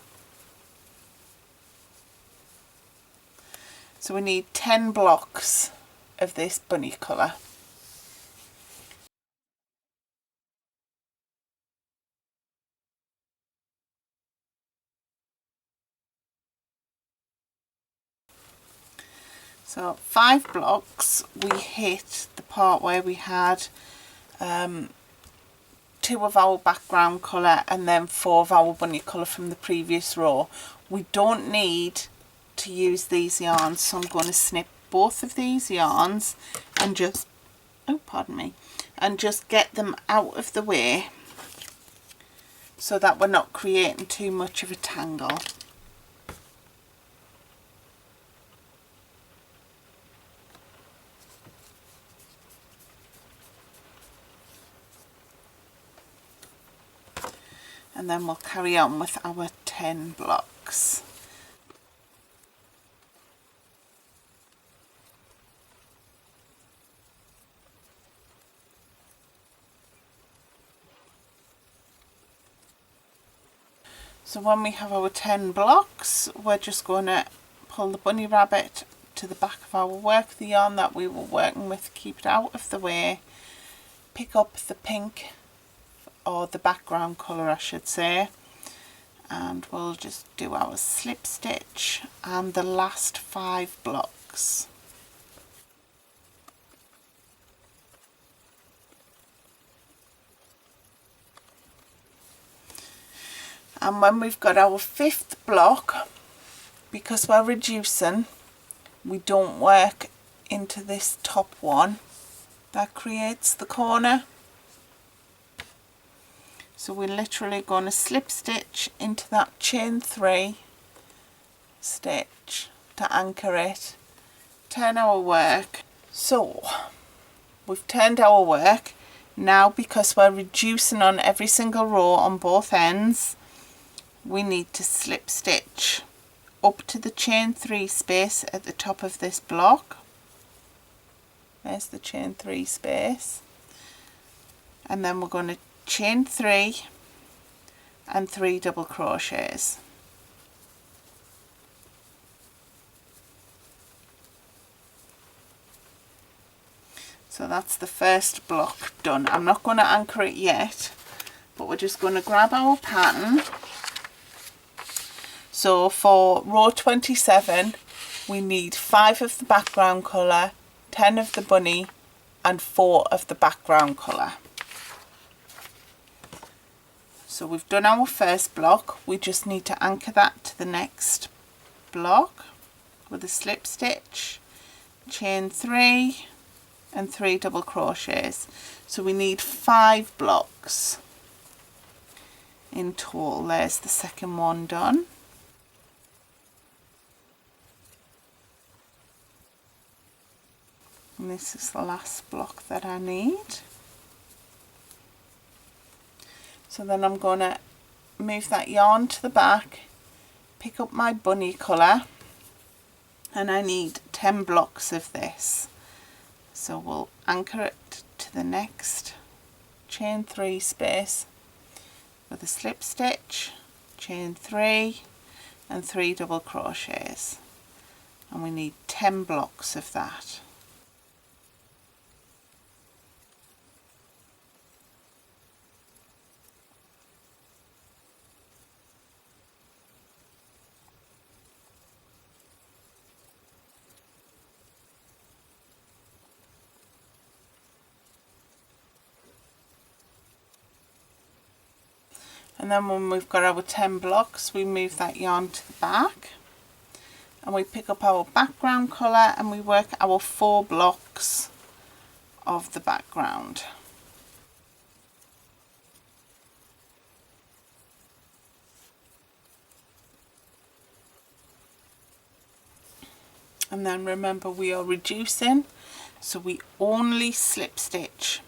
So we need 10 blocks of this bunny colour. So 5 blocks, we hit the part where we had 2 of our background colour and then 4 of our bunny colour from the previous row. We don't need to use these yarns, so I'm going to snip both of these yarns and just, and just get them out of the way so that we're not creating too much of a tangle. And then we'll carry on with our 10 blocks. So when we have our 10 blocks, we're just going to pull the bunny rabbit to the back of our work, the yarn that we were working with, keep it out of the way, pick up the pink, or the background colour I should say, and we'll just do our slip stitch and the last 5 blocks. And when we've got our 5th block, because we're reducing, we don't work into this top one that creates the corner. So we're literally going to slip stitch into that chain 3 stitch to anchor it, turn our work. So we've turned our work. Now, because we're reducing on every single row on both ends, we need to slip stitch up to the chain 3 space at the top of this block. There's the chain 3 space, and then we're going to chain 3 and 3 double crochets. So that's the first block done. I'm not going to anchor it yet, but we're just going to grab our pattern. So for row 27 we need 5 of the background colour, 10 of the bunny and 4 of the background colour. So we've done our first block, we just need to anchor that to the next block with a slip stitch, chain 3 and 3 double crochets. So we need 5 blocks in total. There's the second one done. And this is the last block that I need. So then I'm going to move that yarn to the back, pick up my bunny colour, and I need 10 blocks of this. So we'll anchor it to the next chain 3 space with a slip stitch, chain 3 and 3 double crochets, and we need 10 blocks of that. And then when we've got our 10 blocks, we move that yarn to the back and we pick up our background colour and we work our 4 blocks of the background. And then remember, we are reducing, so we only slip stitch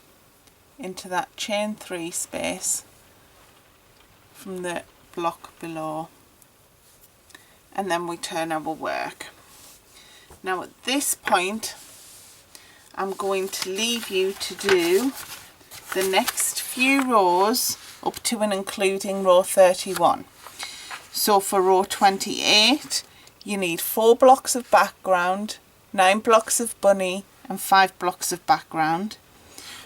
into that chain 3 space from the block below, and then we turn our work. Now at this point I'm going to leave you to do the next few rows up to and including row 31. So for row 28 you need 4 blocks of background, 9 blocks of bunny and 5 blocks of background.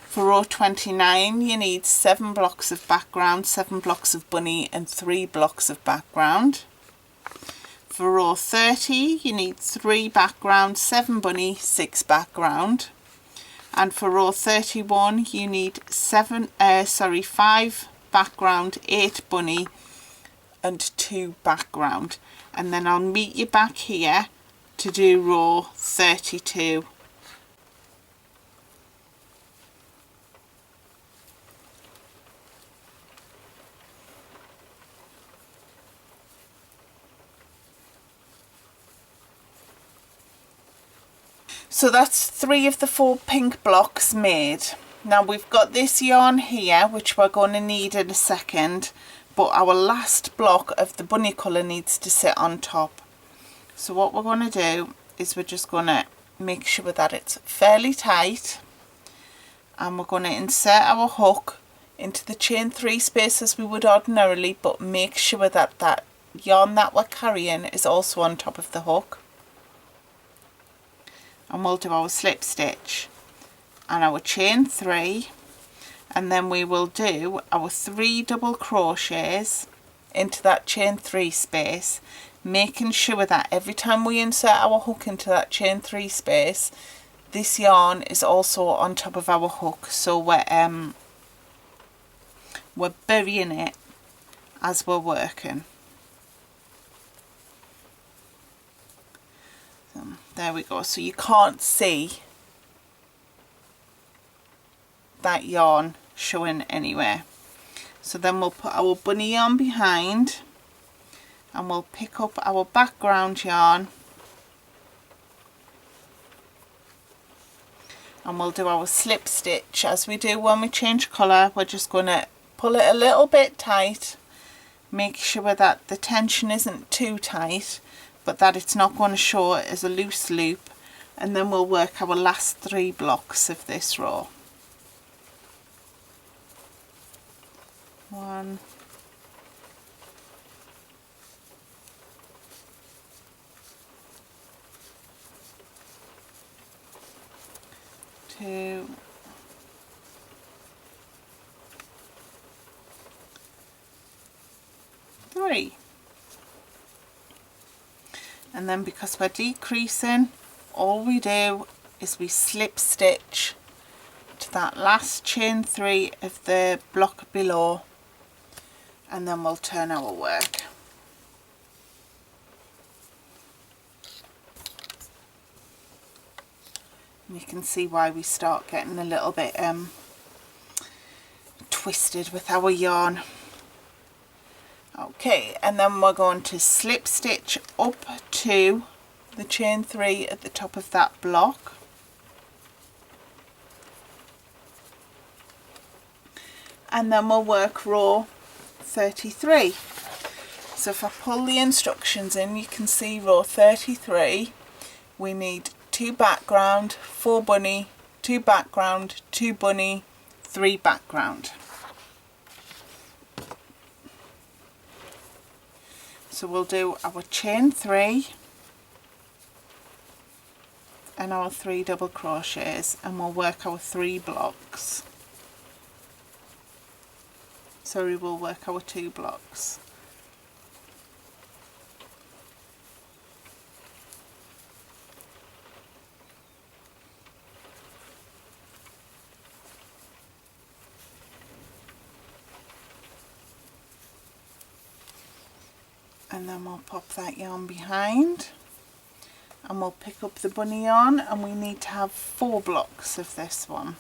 For row 29 you need 7 blocks of background, 7 blocks of bunny and 3 blocks of background. For row 30 you need 3 background, 7 bunny, 6 background. And for row 31 you need 5 background, 8 bunny and 2 background. And then I'll meet you back here to do row 32. So that's 3 of the 4 pink blocks made. Now we've got this yarn here which we're going to need in a second, but our last block of the bunny colour needs to sit on top. So what we're going to do is we're just going to make sure that it's fairly tight, and we're going to insert our hook into the chain 3 space as we would ordinarily, but make sure that that yarn that we're carrying is also on top of the hook. And we'll do our slip stitch and our chain 3, and then we will do our 3 double crochets into that chain 3 space, making sure that every time we insert our hook into that chain 3 space, this yarn is also on top of our hook, so we're burying it as we're working. So there we go, so you can't see that yarn showing anywhere. So then we'll put our bunny yarn behind and we'll pick up our background yarn and we'll do our slip stitch. As we do when we change colour, we're just going to pull it a little bit tight, make sure that the tension isn't too tight but that it's not going to show as a loose loop, and then we'll work our last 3 blocks of this row. 1, 2, 3. And then because we're decreasing, all we do is we slip stitch to that last chain 3 of the block below, and then we'll turn our work. And you can see why we start getting a little bit twisted with our yarn. Okay, and then we're going to slip stitch up to the chain 3 at the top of that block, and then we'll work row 33. So if I pull the instructions in, you can see row 33 we need 2 background, 4 bunny, 2 background, 2 bunny, 3 background. So we'll do our chain 3 and our 3 double crochets, and we'll work our 3 blocks. Sorry, we'll work our 2 blocks. and then we'll pop that yarn behind, and we'll pick up the bunny yarn, and we need to have 4 blocks of this one.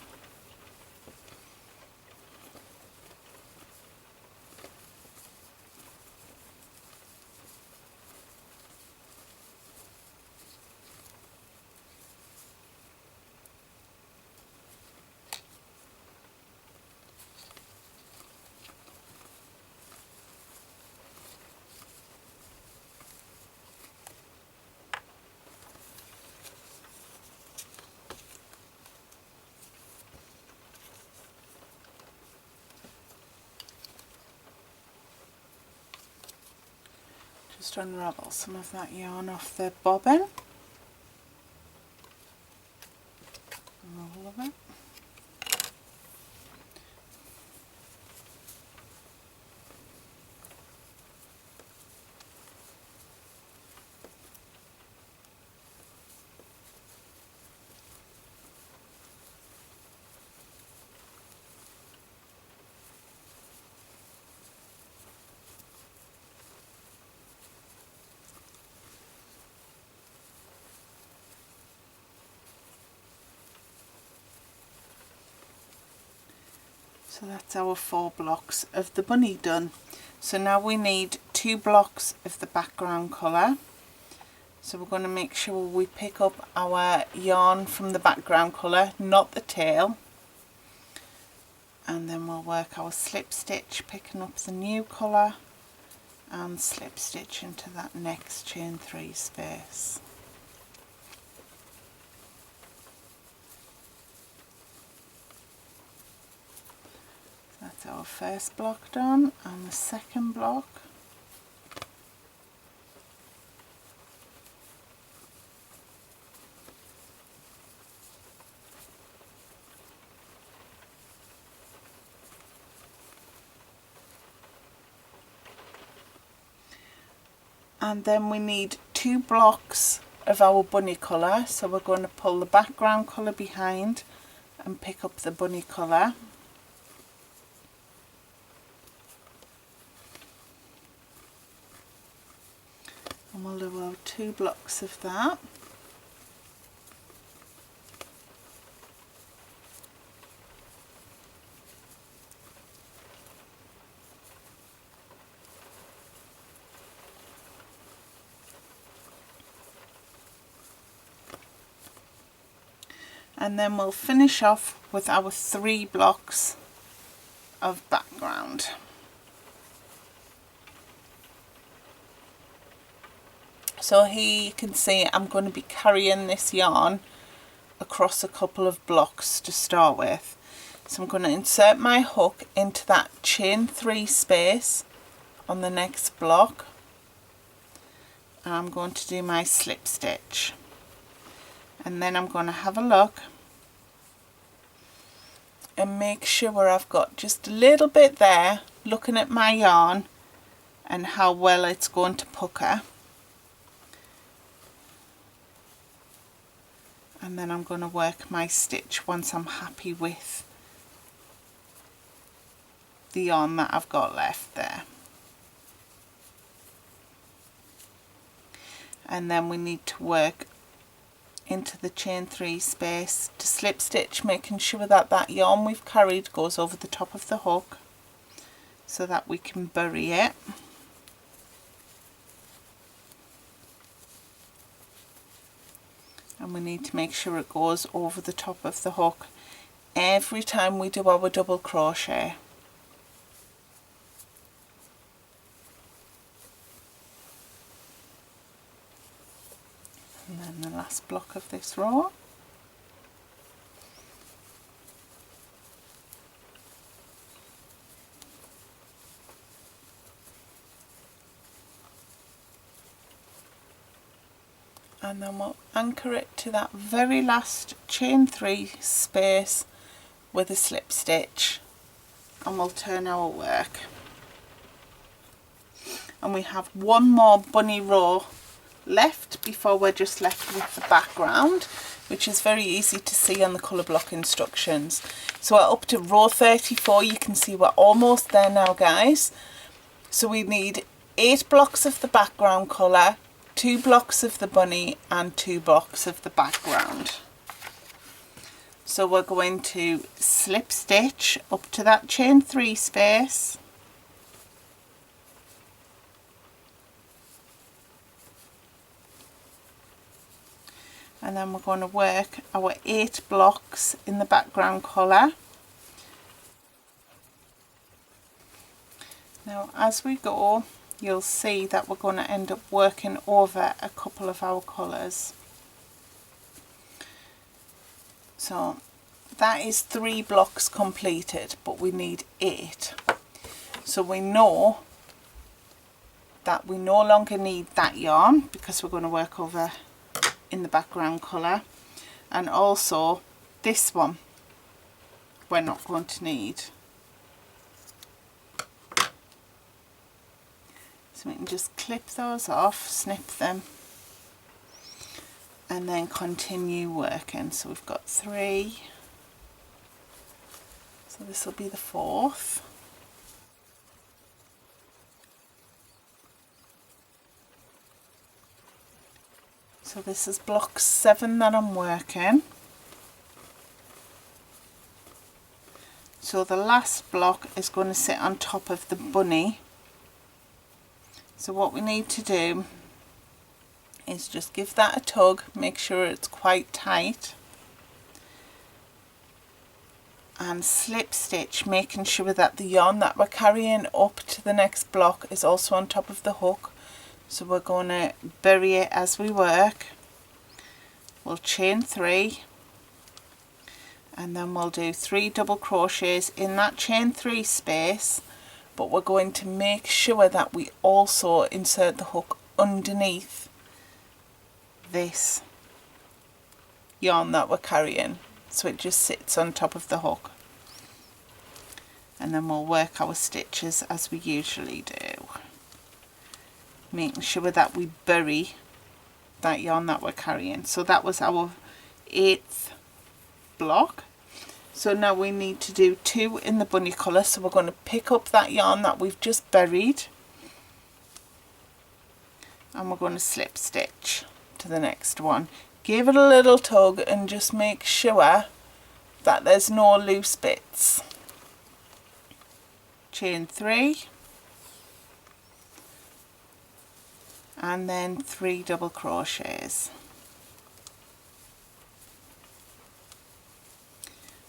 Just unravel some of that yarn off the bobbin. All of it. So that's our 4 blocks of the bunny done. So now we need 2 blocks of the background colour. So we're going to make sure we pick up our yarn from the background colour, not the tail. And then we'll work our slip stitch, picking up the new colour, and slip stitch into that next chain 3 space. That's our first block done, and the second block. And then we need 2 blocks of our bunny colour, so we're going to pull the background colour behind and pick up the bunny colour. And we'll do our 2 blocks of that. And then we'll finish off with our 3 blocks of background. So here you can see I'm going to be carrying this yarn across a couple of blocks to start with. So I'm going to insert my hook into that chain 3 space on the next block, and I'm going to do my slip stitch, and then I'm going to have a look and make sure I've got just a little bit there, looking at my yarn and how well it's going to pucker. And then I'm going to work my stitch once I'm happy with the yarn that I've got left there. And then we need to work into the chain 3 space to slip stitch, making sure that that yarn we've carried goes over the top of the hook so that we can bury it. And we need to make sure it goes over the top of the hook every time we do our double crochet. And then the last block of this row. And then we'll anchor it to that very last chain 3 space with a slip stitch, and we'll turn our work. And we have one more bunny row left before we're just left with the background, which is very easy to see on the colour block instructions. So we're up to row 34. You can see we're almost there now, guys. So we need 8 blocks of the background colour, 2 blocks of the bunny and 2 blocks of the background. So we're going to slip stitch up to that chain 3 space, and then we're going to work our 8 blocks in the background colour. Now as we go, you'll see that we're going to end up working over a couple of our colours. So that is 3 blocks completed, but we need 8. So we know that we no longer need that yarn because we're going to work over in the background colour, and also this one we're not going to need. So we can just clip those off, snip them, and then continue working. So we've got 3, so this will be the 4th. So this is block 7 that I'm working. So the last block is going to sit on top of the bunny. So what we need to do is just give that a tug, make sure it's quite tight, and slip stitch, making sure that the yarn that we're carrying up to the next block is also on top of the hook. So we're going to bury it as we work. We'll chain 3, and then we'll do 3 double crochets in that chain 3 space, but we're going to make sure that we also insert the hook underneath this yarn that we're carrying, so it just sits on top of the hook, and then we'll work our stitches as we usually do, making sure that we bury that yarn that we're carrying. So that was our 8th block. So now we need to do 2 in the bunny colour, so we're going to pick up that yarn that we've just buried, and we're going to slip stitch to the next one. Give it a little tug and just make sure that there's no loose bits. Chain 3, and then 3 double crochets,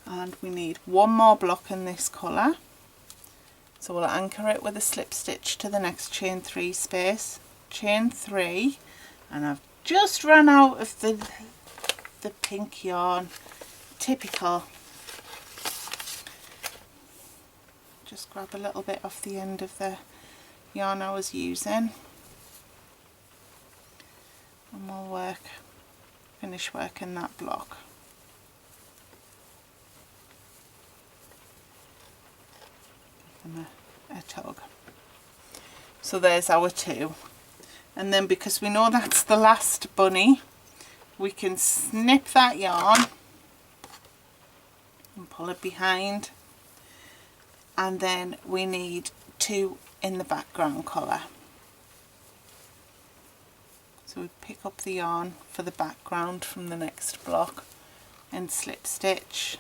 and we need 1 more block in this colour, so we'll anchor it with a slip stitch to the next chain 3 space, chain 3, and I've just run out of the pink yarn, typical. Just grab a little bit off the end of the yarn I was using, and we'll finish working that block. Give them a tug. So there's our 2, and then because we know that's the last bunny, we can snip that yarn and pull it behind, and then we need 2 in the background colour. So we pick up the yarn for the background from the next block and slip stitch,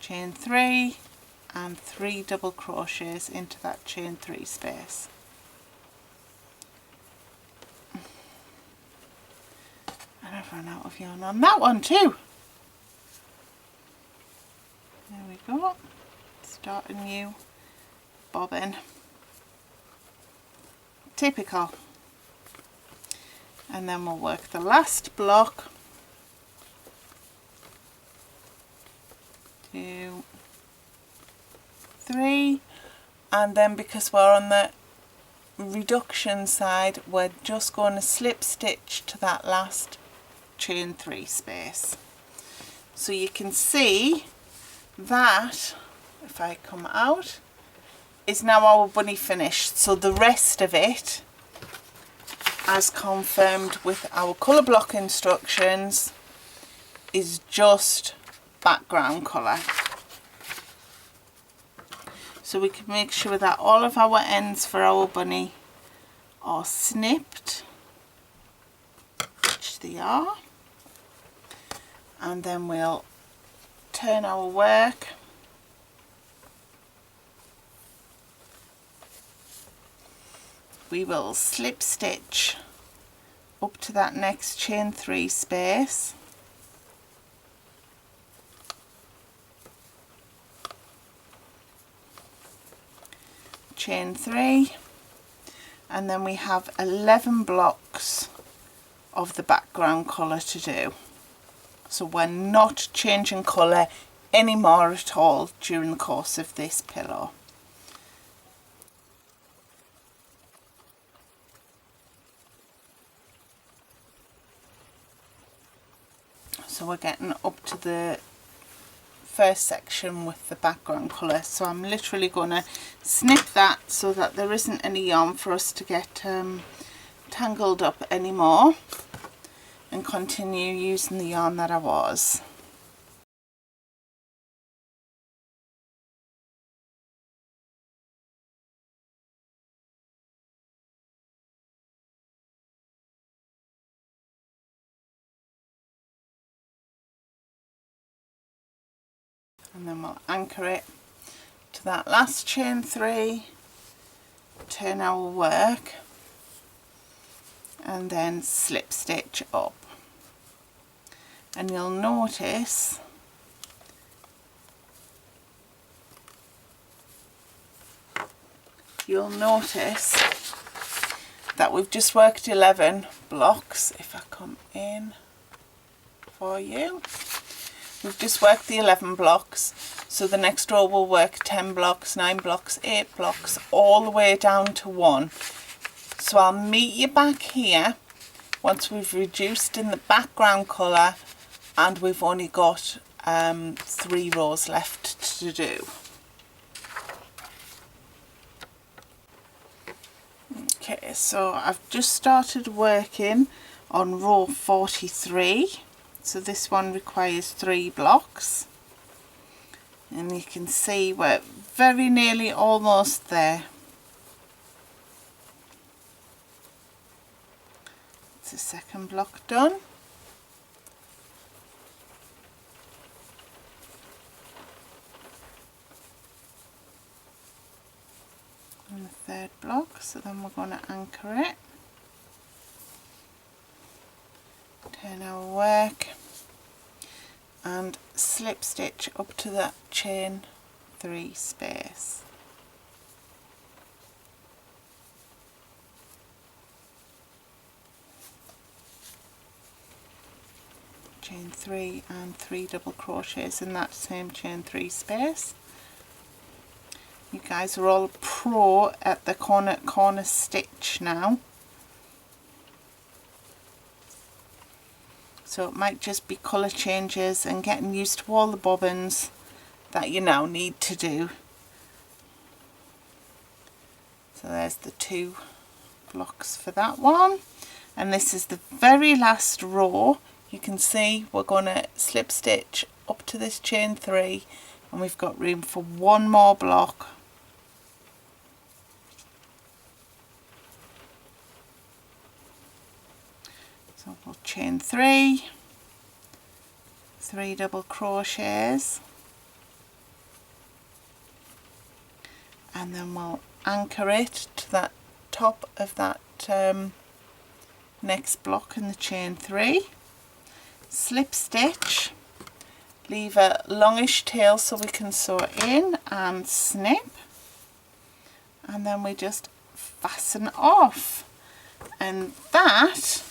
chain 3, and 3 double crochets into that chain 3 space. And I've run out of yarn on that one too. There we go. Start a new bobbin. Typical. And then we'll work the last block, 2, 3, and then because we're on the reduction side, we're just going to slip stitch to that last chain 3 space. So you can see that, if I come out, is now our bunny finished. So the rest of it, as confirmed with our colour block instructions, is just background colour. So we can make sure that all of our ends for our bunny are snipped, which they are, and then we'll turn our work we will slip stitch up to that next chain 3 space, chain 3, and then we have 11 blocks of the background colour to do. So we're not changing colour anymore at all during the course of this pillow. So we're getting up to the first section with the background colour, so I'm literally going to snip that so that there isn't any yarn for us to get tangled up anymore, and continue using the yarn that I was. And then we'll anchor it to that last chain 3, turn our work, and then slip stitch up. And you'll notice that we've just worked 11 blocks. If I come in for you, we've just worked the 11 blocks, so the next row will work 10 blocks, 9 blocks, 8 blocks, all the way down to 1. So I'll meet you back here once we've reduced in the background colour and we've only got 3 rows left to do. Okay, so I've just started working on row 43. So this one requires 3 blocks, and you can see we're very nearly almost there. It's the second block done. And the third block, so then we're going to anchor it. Turn our work and slip stitch up to that chain 3 space. Chain 3 and 3 double crochets in that same chain 3 space. You guys are all pro at the corner stitch now. So it might just be colour changes and getting used to all the bobbins that you now need to do. So there's the 2 blocks for that one. And this is the very last row. You can see we're going to slip stitch up to this chain 3, and we've got room for 1 more block. So we'll chain 3, 3 double crochets, and then we'll anchor it to that top of that next block in the chain 3, slip stitch, leave a longish tail so we can sew in and snip, and then we just fasten off. And that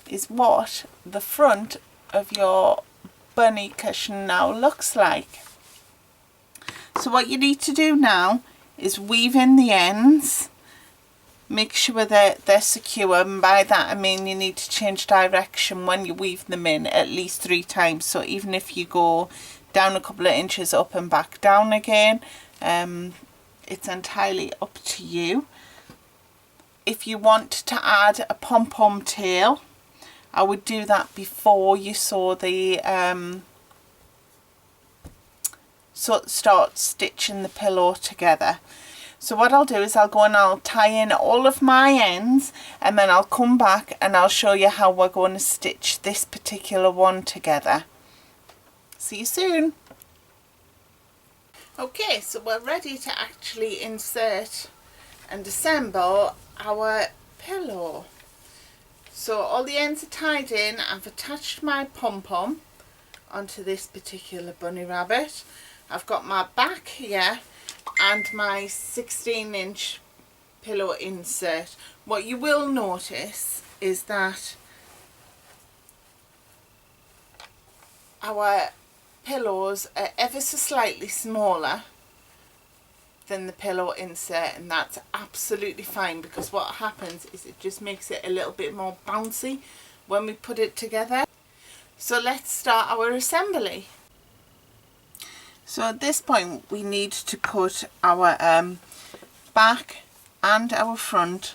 is what the front of your bunny cushion now looks like. So what you need to do now is weave in the ends, make sure that they're secure, and by that I mean you need to change direction when you weave them in at least 3 times. So even if you go down a couple of inches up and back down again, it's entirely up to you. If you want to add a pom-pom tail, I would do that before you sew the start stitching the pillow together. So what I'll do is I'll go and I'll tie in all of my ends, and then I'll come back and I'll show you how we're going to stitch this particular one together. See you soon. Okay, so we're ready to actually insert and assemble our pillow. So all the ends are tied in. I've attached my pom-pom onto this particular bunny rabbit. I've got my back here and my 16-inch pillow insert. What you will notice is that our pillows are ever so slightly smaller than the pillow insert, and that's absolutely fine, because what happens is it just makes it a little bit more bouncy when we put it together. So let's start our assembly. So at this point we need to put our back and our front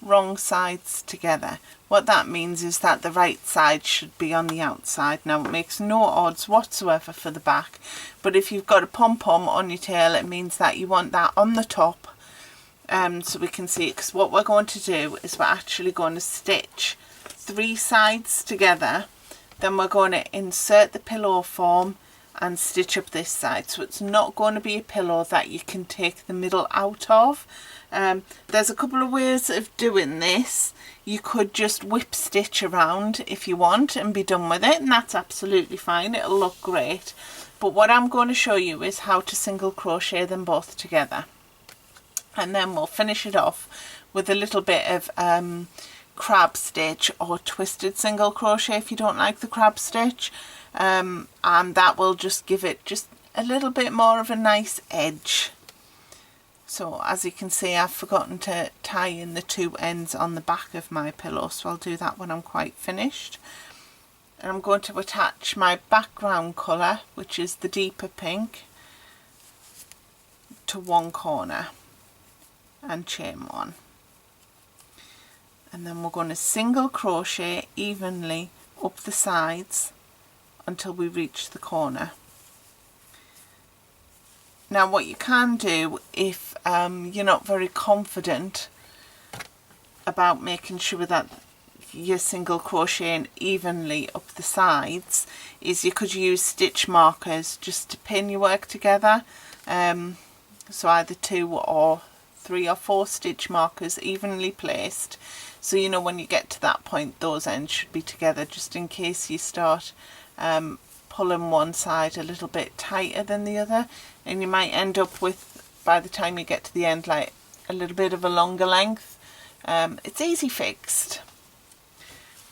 wrong sides together. What that means is that the right side should be on the outside. Now it makes no odds whatsoever for the back, but if you've got a pom-pom on your tail, it means that you want that on the top, so we can see it, because what we're going to do is we're actually going to stitch 3 sides together, then we're going to insert the pillow form and stitch up this side. So it's not going to be a pillow that you can take the middle out of. There's a couple of ways of doing this. You could just whip stitch around if you want and be done with it, and that's absolutely fine, it'll look great. But what I'm going to show you is how to single crochet them both together, and then we'll finish it off with a little bit of crab stitch or twisted single crochet if you don't like the crab stitch, and that will just give it just a little bit more of a nice edge. So as you can see, I've forgotten to tie in the 2 ends on the back of my pillow, so I'll do that when I'm quite finished. And I'm going to attach my background colour, which is the deeper pink, to one corner and chain 1. And then we're going to single crochet evenly up the sides until we reach the corner. Now what you can do if you're not very confident about making sure that you're single crocheting evenly up the sides, is you could use stitch markers just to pin your work together. So either 2 or 3 or 4 stitch markers evenly placed, so you know when you get to that point those ends should be together, just in case you start pulling one side a little bit tighter than the other, and you might end up with, by the time you get to the end, like a little bit of a longer length. It's easy fixed,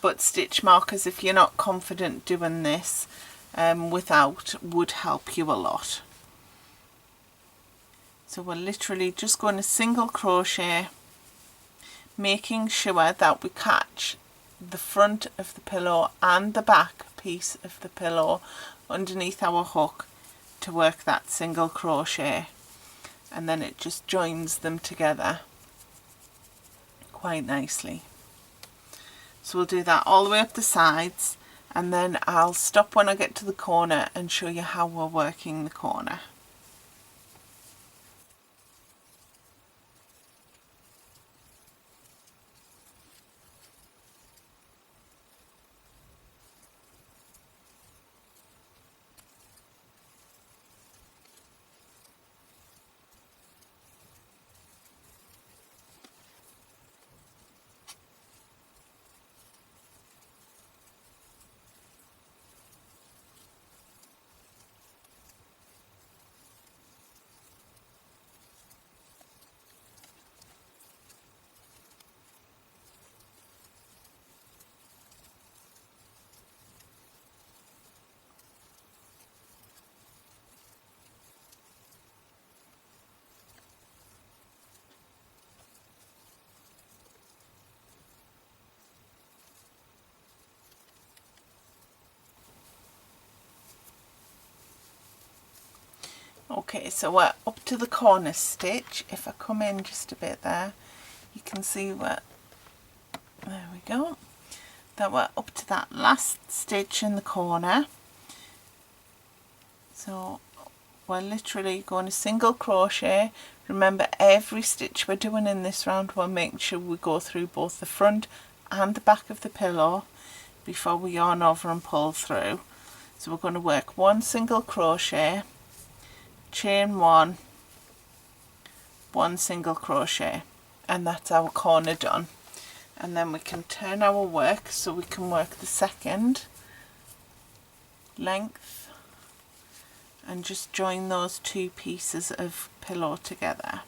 but stitch markers, if you're not confident doing this without, would help you a lot. So we're literally just going to single crochet, making sure that we catch the front of the pillow and the back piece of the pillow underneath our hook to work that single crochet, and then it just joins them together quite nicely. So we'll do that all the way up the sides, and then I'll stop when I get to the corner and show you how we're working the corner. Okay, so we're up to the corner stitch. If I come in just a bit there, you can see where, there we go, that we're up to that last stitch in the corner. So we're literally going to single crochet. Remember, every stitch we're doing in this round, we're making sure we go through both the front and the back of the pillow before we yarn over and pull through. So we're going to work 1 single crochet, chain 1, 1 single crochet, and that's our corner done. And then we can turn our work so we can work the second length and just join those 2 pieces of pillow together.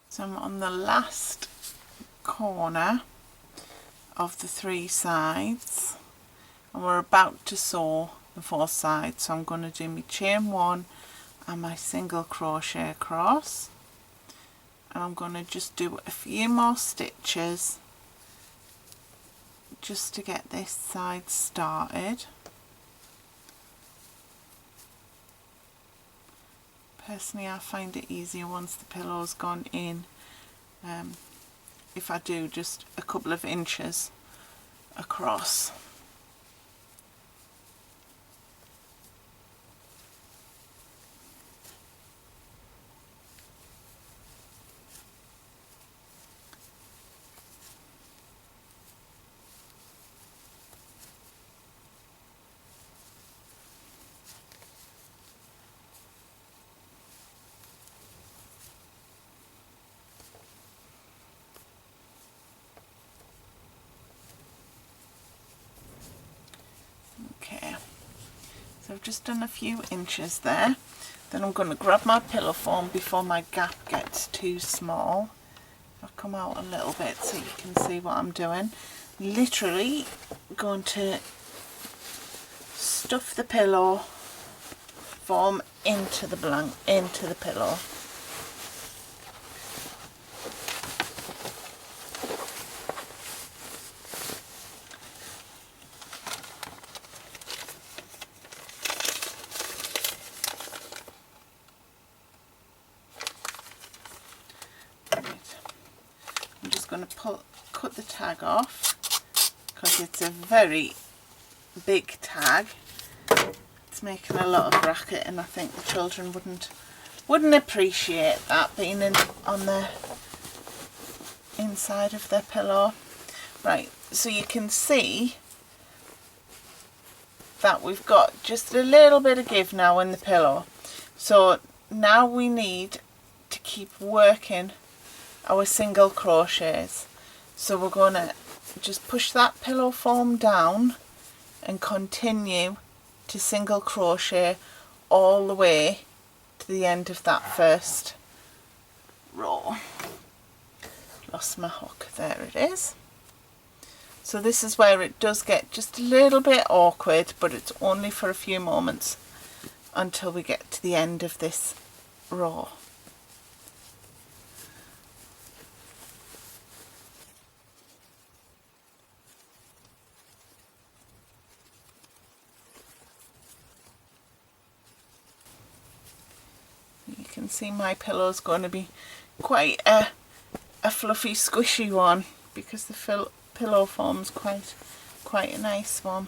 So I'm on the last corner of the 3 sides and we're about to sew the 4th side, so I'm going to do my chain 1 and my single crochet across, and I'm going to just do a few more stitches just to get this side started. Personally, I find it easier once the pillow's gone in, if I do just a couple of inches across. Okay, so I've just done a few inches there. Then I'm going to grab my pillow foam before my gap gets too small. I'll come out a little bit so you can see what I'm doing. Literally going to stuff the pillow foam into the pillow. I'm just going to cut the tag off because it's a very big tag. It's making a lot of racket and I think the children wouldn't appreciate that being on the inside of their pillow. Right, so you can see that we've got just a little bit of give now in the pillow. So now we need to keep working our single crochets. So we're going to just push that pillow form down and continue to single crochet all the way to the end of that first row. Lost my hook, there it is. So this is where it does get just a little bit awkward, but it's only for a few moments until we get to the end of this row. You can see my pillow's going to be quite a fluffy, squishy one because the pillow form's quite a nice one,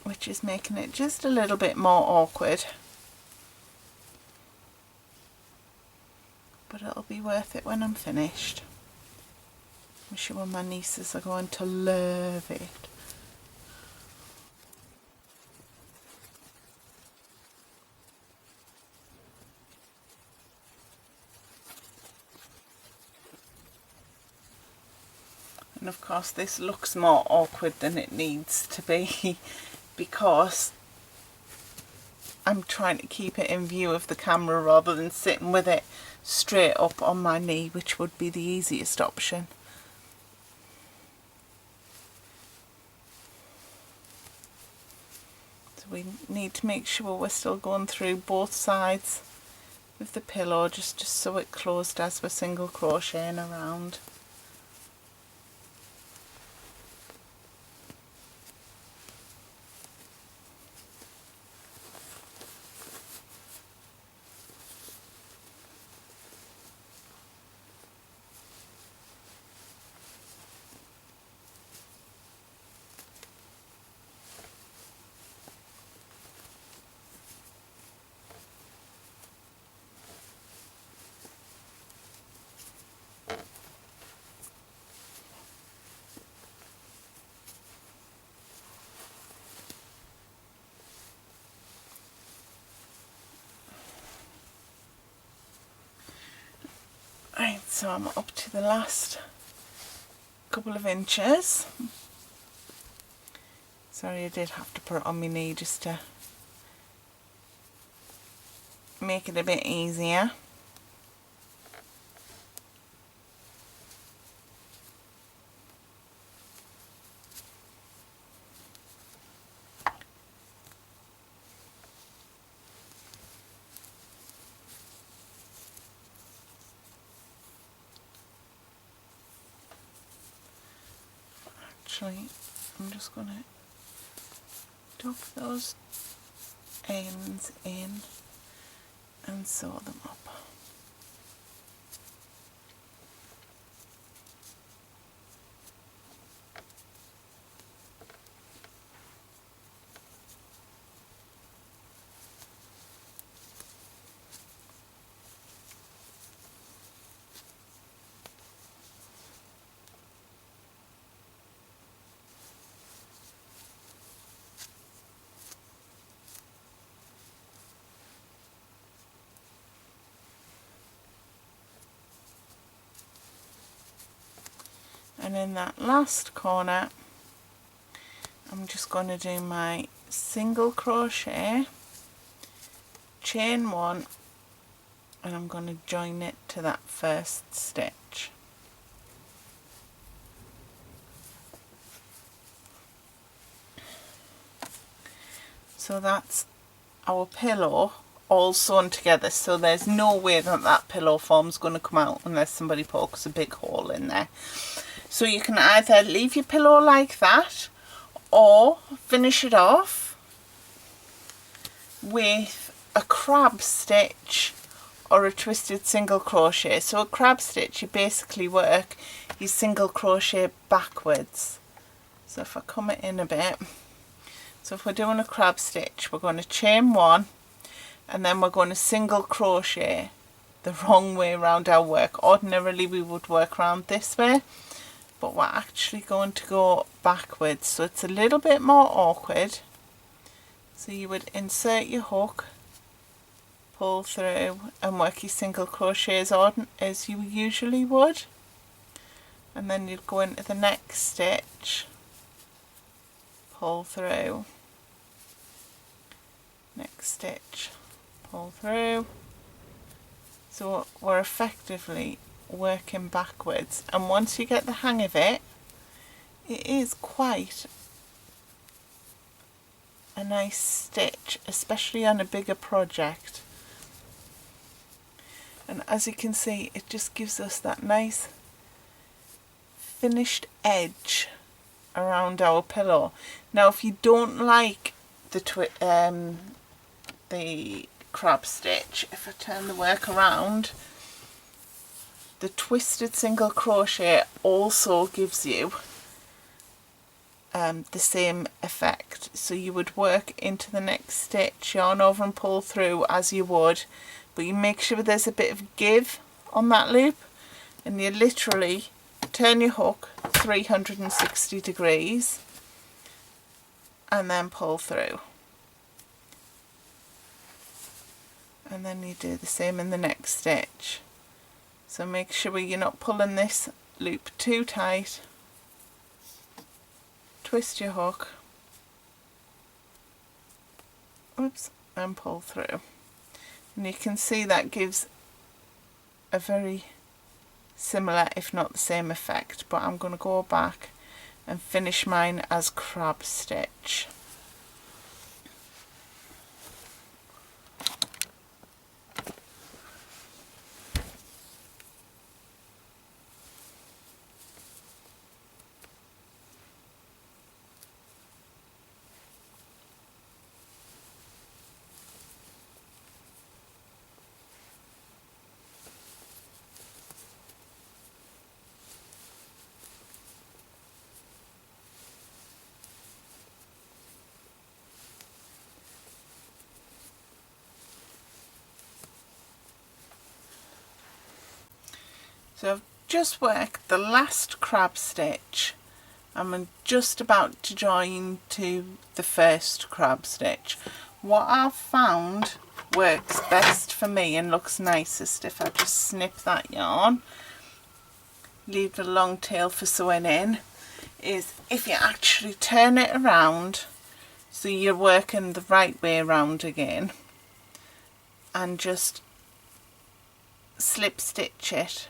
which is making it just a little bit more awkward, but it'll be worth it when I'm finished. I'm sure my nieces are going to love it. And of course this looks more awkward than it needs to be because I'm trying to keep it in view of the camera rather than sitting with it straight up on my knee, which would be the easiest option. So we need to make sure we're still going through both sides of the pillow just so it closed as we're single crocheting around. Right, so I'm up to the last couple of inches. Sorry, I did have to put it on my knee just to make it a bit easier. Actually, I'm just going to tuck those ends in and sew them up. And in that last corner, I'm just going to do my single crochet, chain one, and I'm going to join it to that first stitch. So that's our pillow all sewn together, so there's no way that that pillow form's going to come out unless somebody pokes a big hole in there. So you can either leave your pillow like that or finish it off with a crab stitch or a twisted single crochet. So a crab stitch, you basically work your single crochet backwards. So if I come it in a bit, so if we're doing a crab stitch, we're going to chain one and then we're going to single crochet the wrong way around our work. Ordinarily we would work around this way, but we're actually going to go backwards, so it's a little bit more awkward. So you would insert your hook, pull through and work your single crochets on as you usually would, and then you'd go into the next stitch, pull through, next stitch, pull through. So we're effectively working backwards, and once you get the hang of it, it is quite a nice stitch, especially on a bigger project. And as you can see, it just gives us that nice finished edge around our pillow. Now if you don't like the crab stitch, if I turn the work around, the twisted single crochet also gives you the same effect. So you would work into the next stitch, yarn over and pull through as you would, but you make sure there's a bit of give on that loop, and you literally turn your hook 360 degrees and then pull through, and then you do the same in the next stitch. So make sure you're not pulling this loop too tight. Twist your hook, oops, and pull through. And you can see that gives a very similar, if not the same effect, but I'm going to go back and finish mine as crab stitch. So I've just worked the last crab stitch. I'm just about to join to the first crab stitch. What I've found works best for me and looks nicest if I just snip that yarn, leave the long tail for sewing in, is if you actually turn it around so you're working the right way around again, and just slip stitch it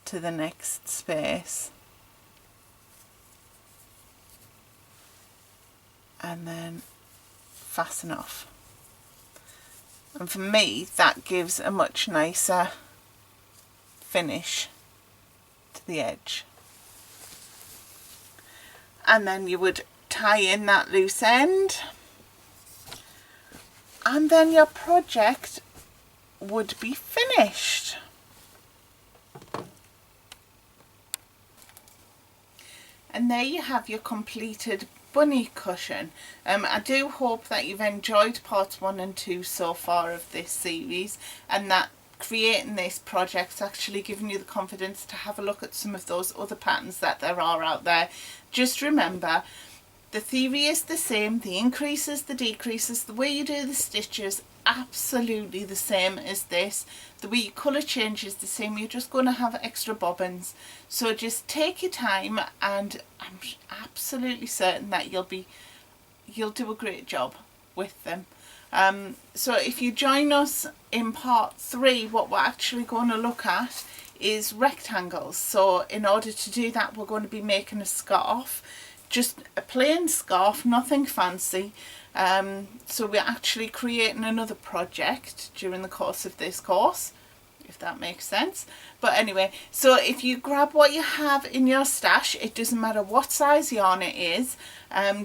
to the next space, and then fasten off. And for me that gives a much nicer finish to the edge. And then you would tie in that loose end, and then your project would be finished. And there you have your completed bunny cushion. I do hope that you've enjoyed parts 1 and 2 so far of this series, and that creating this project's actually given you the confidence to have a look at some of those other patterns that there are out there. Just remember, the theory is the same, the increases, the decreases, the way you do the stitches absolutely the same as this. The way your colour changes the same, you're just going to have extra bobbins. So just take your time, and I'm absolutely certain that you'll do a great job with them. So if you join us in part 3, what we're actually going to look at is rectangles. So in order to do that, we're going to be making a scarf, just a plain scarf, nothing fancy. So we're actually creating another project during the course of this course, if that makes sense. But anyway, so if you grab what you have in your stash, it doesn't matter what size yarn it is,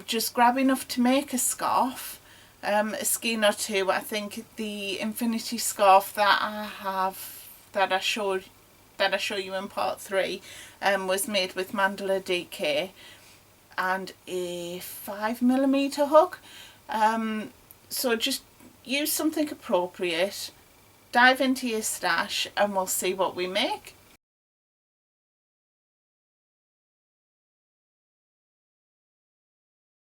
just grab enough to make a scarf, a skein or two. I think the infinity scarf that I have, that I show you in part 3, was made with Mandala DK and a 5mm hook. So just use something appropriate, dive into your stash, and we'll see what we make.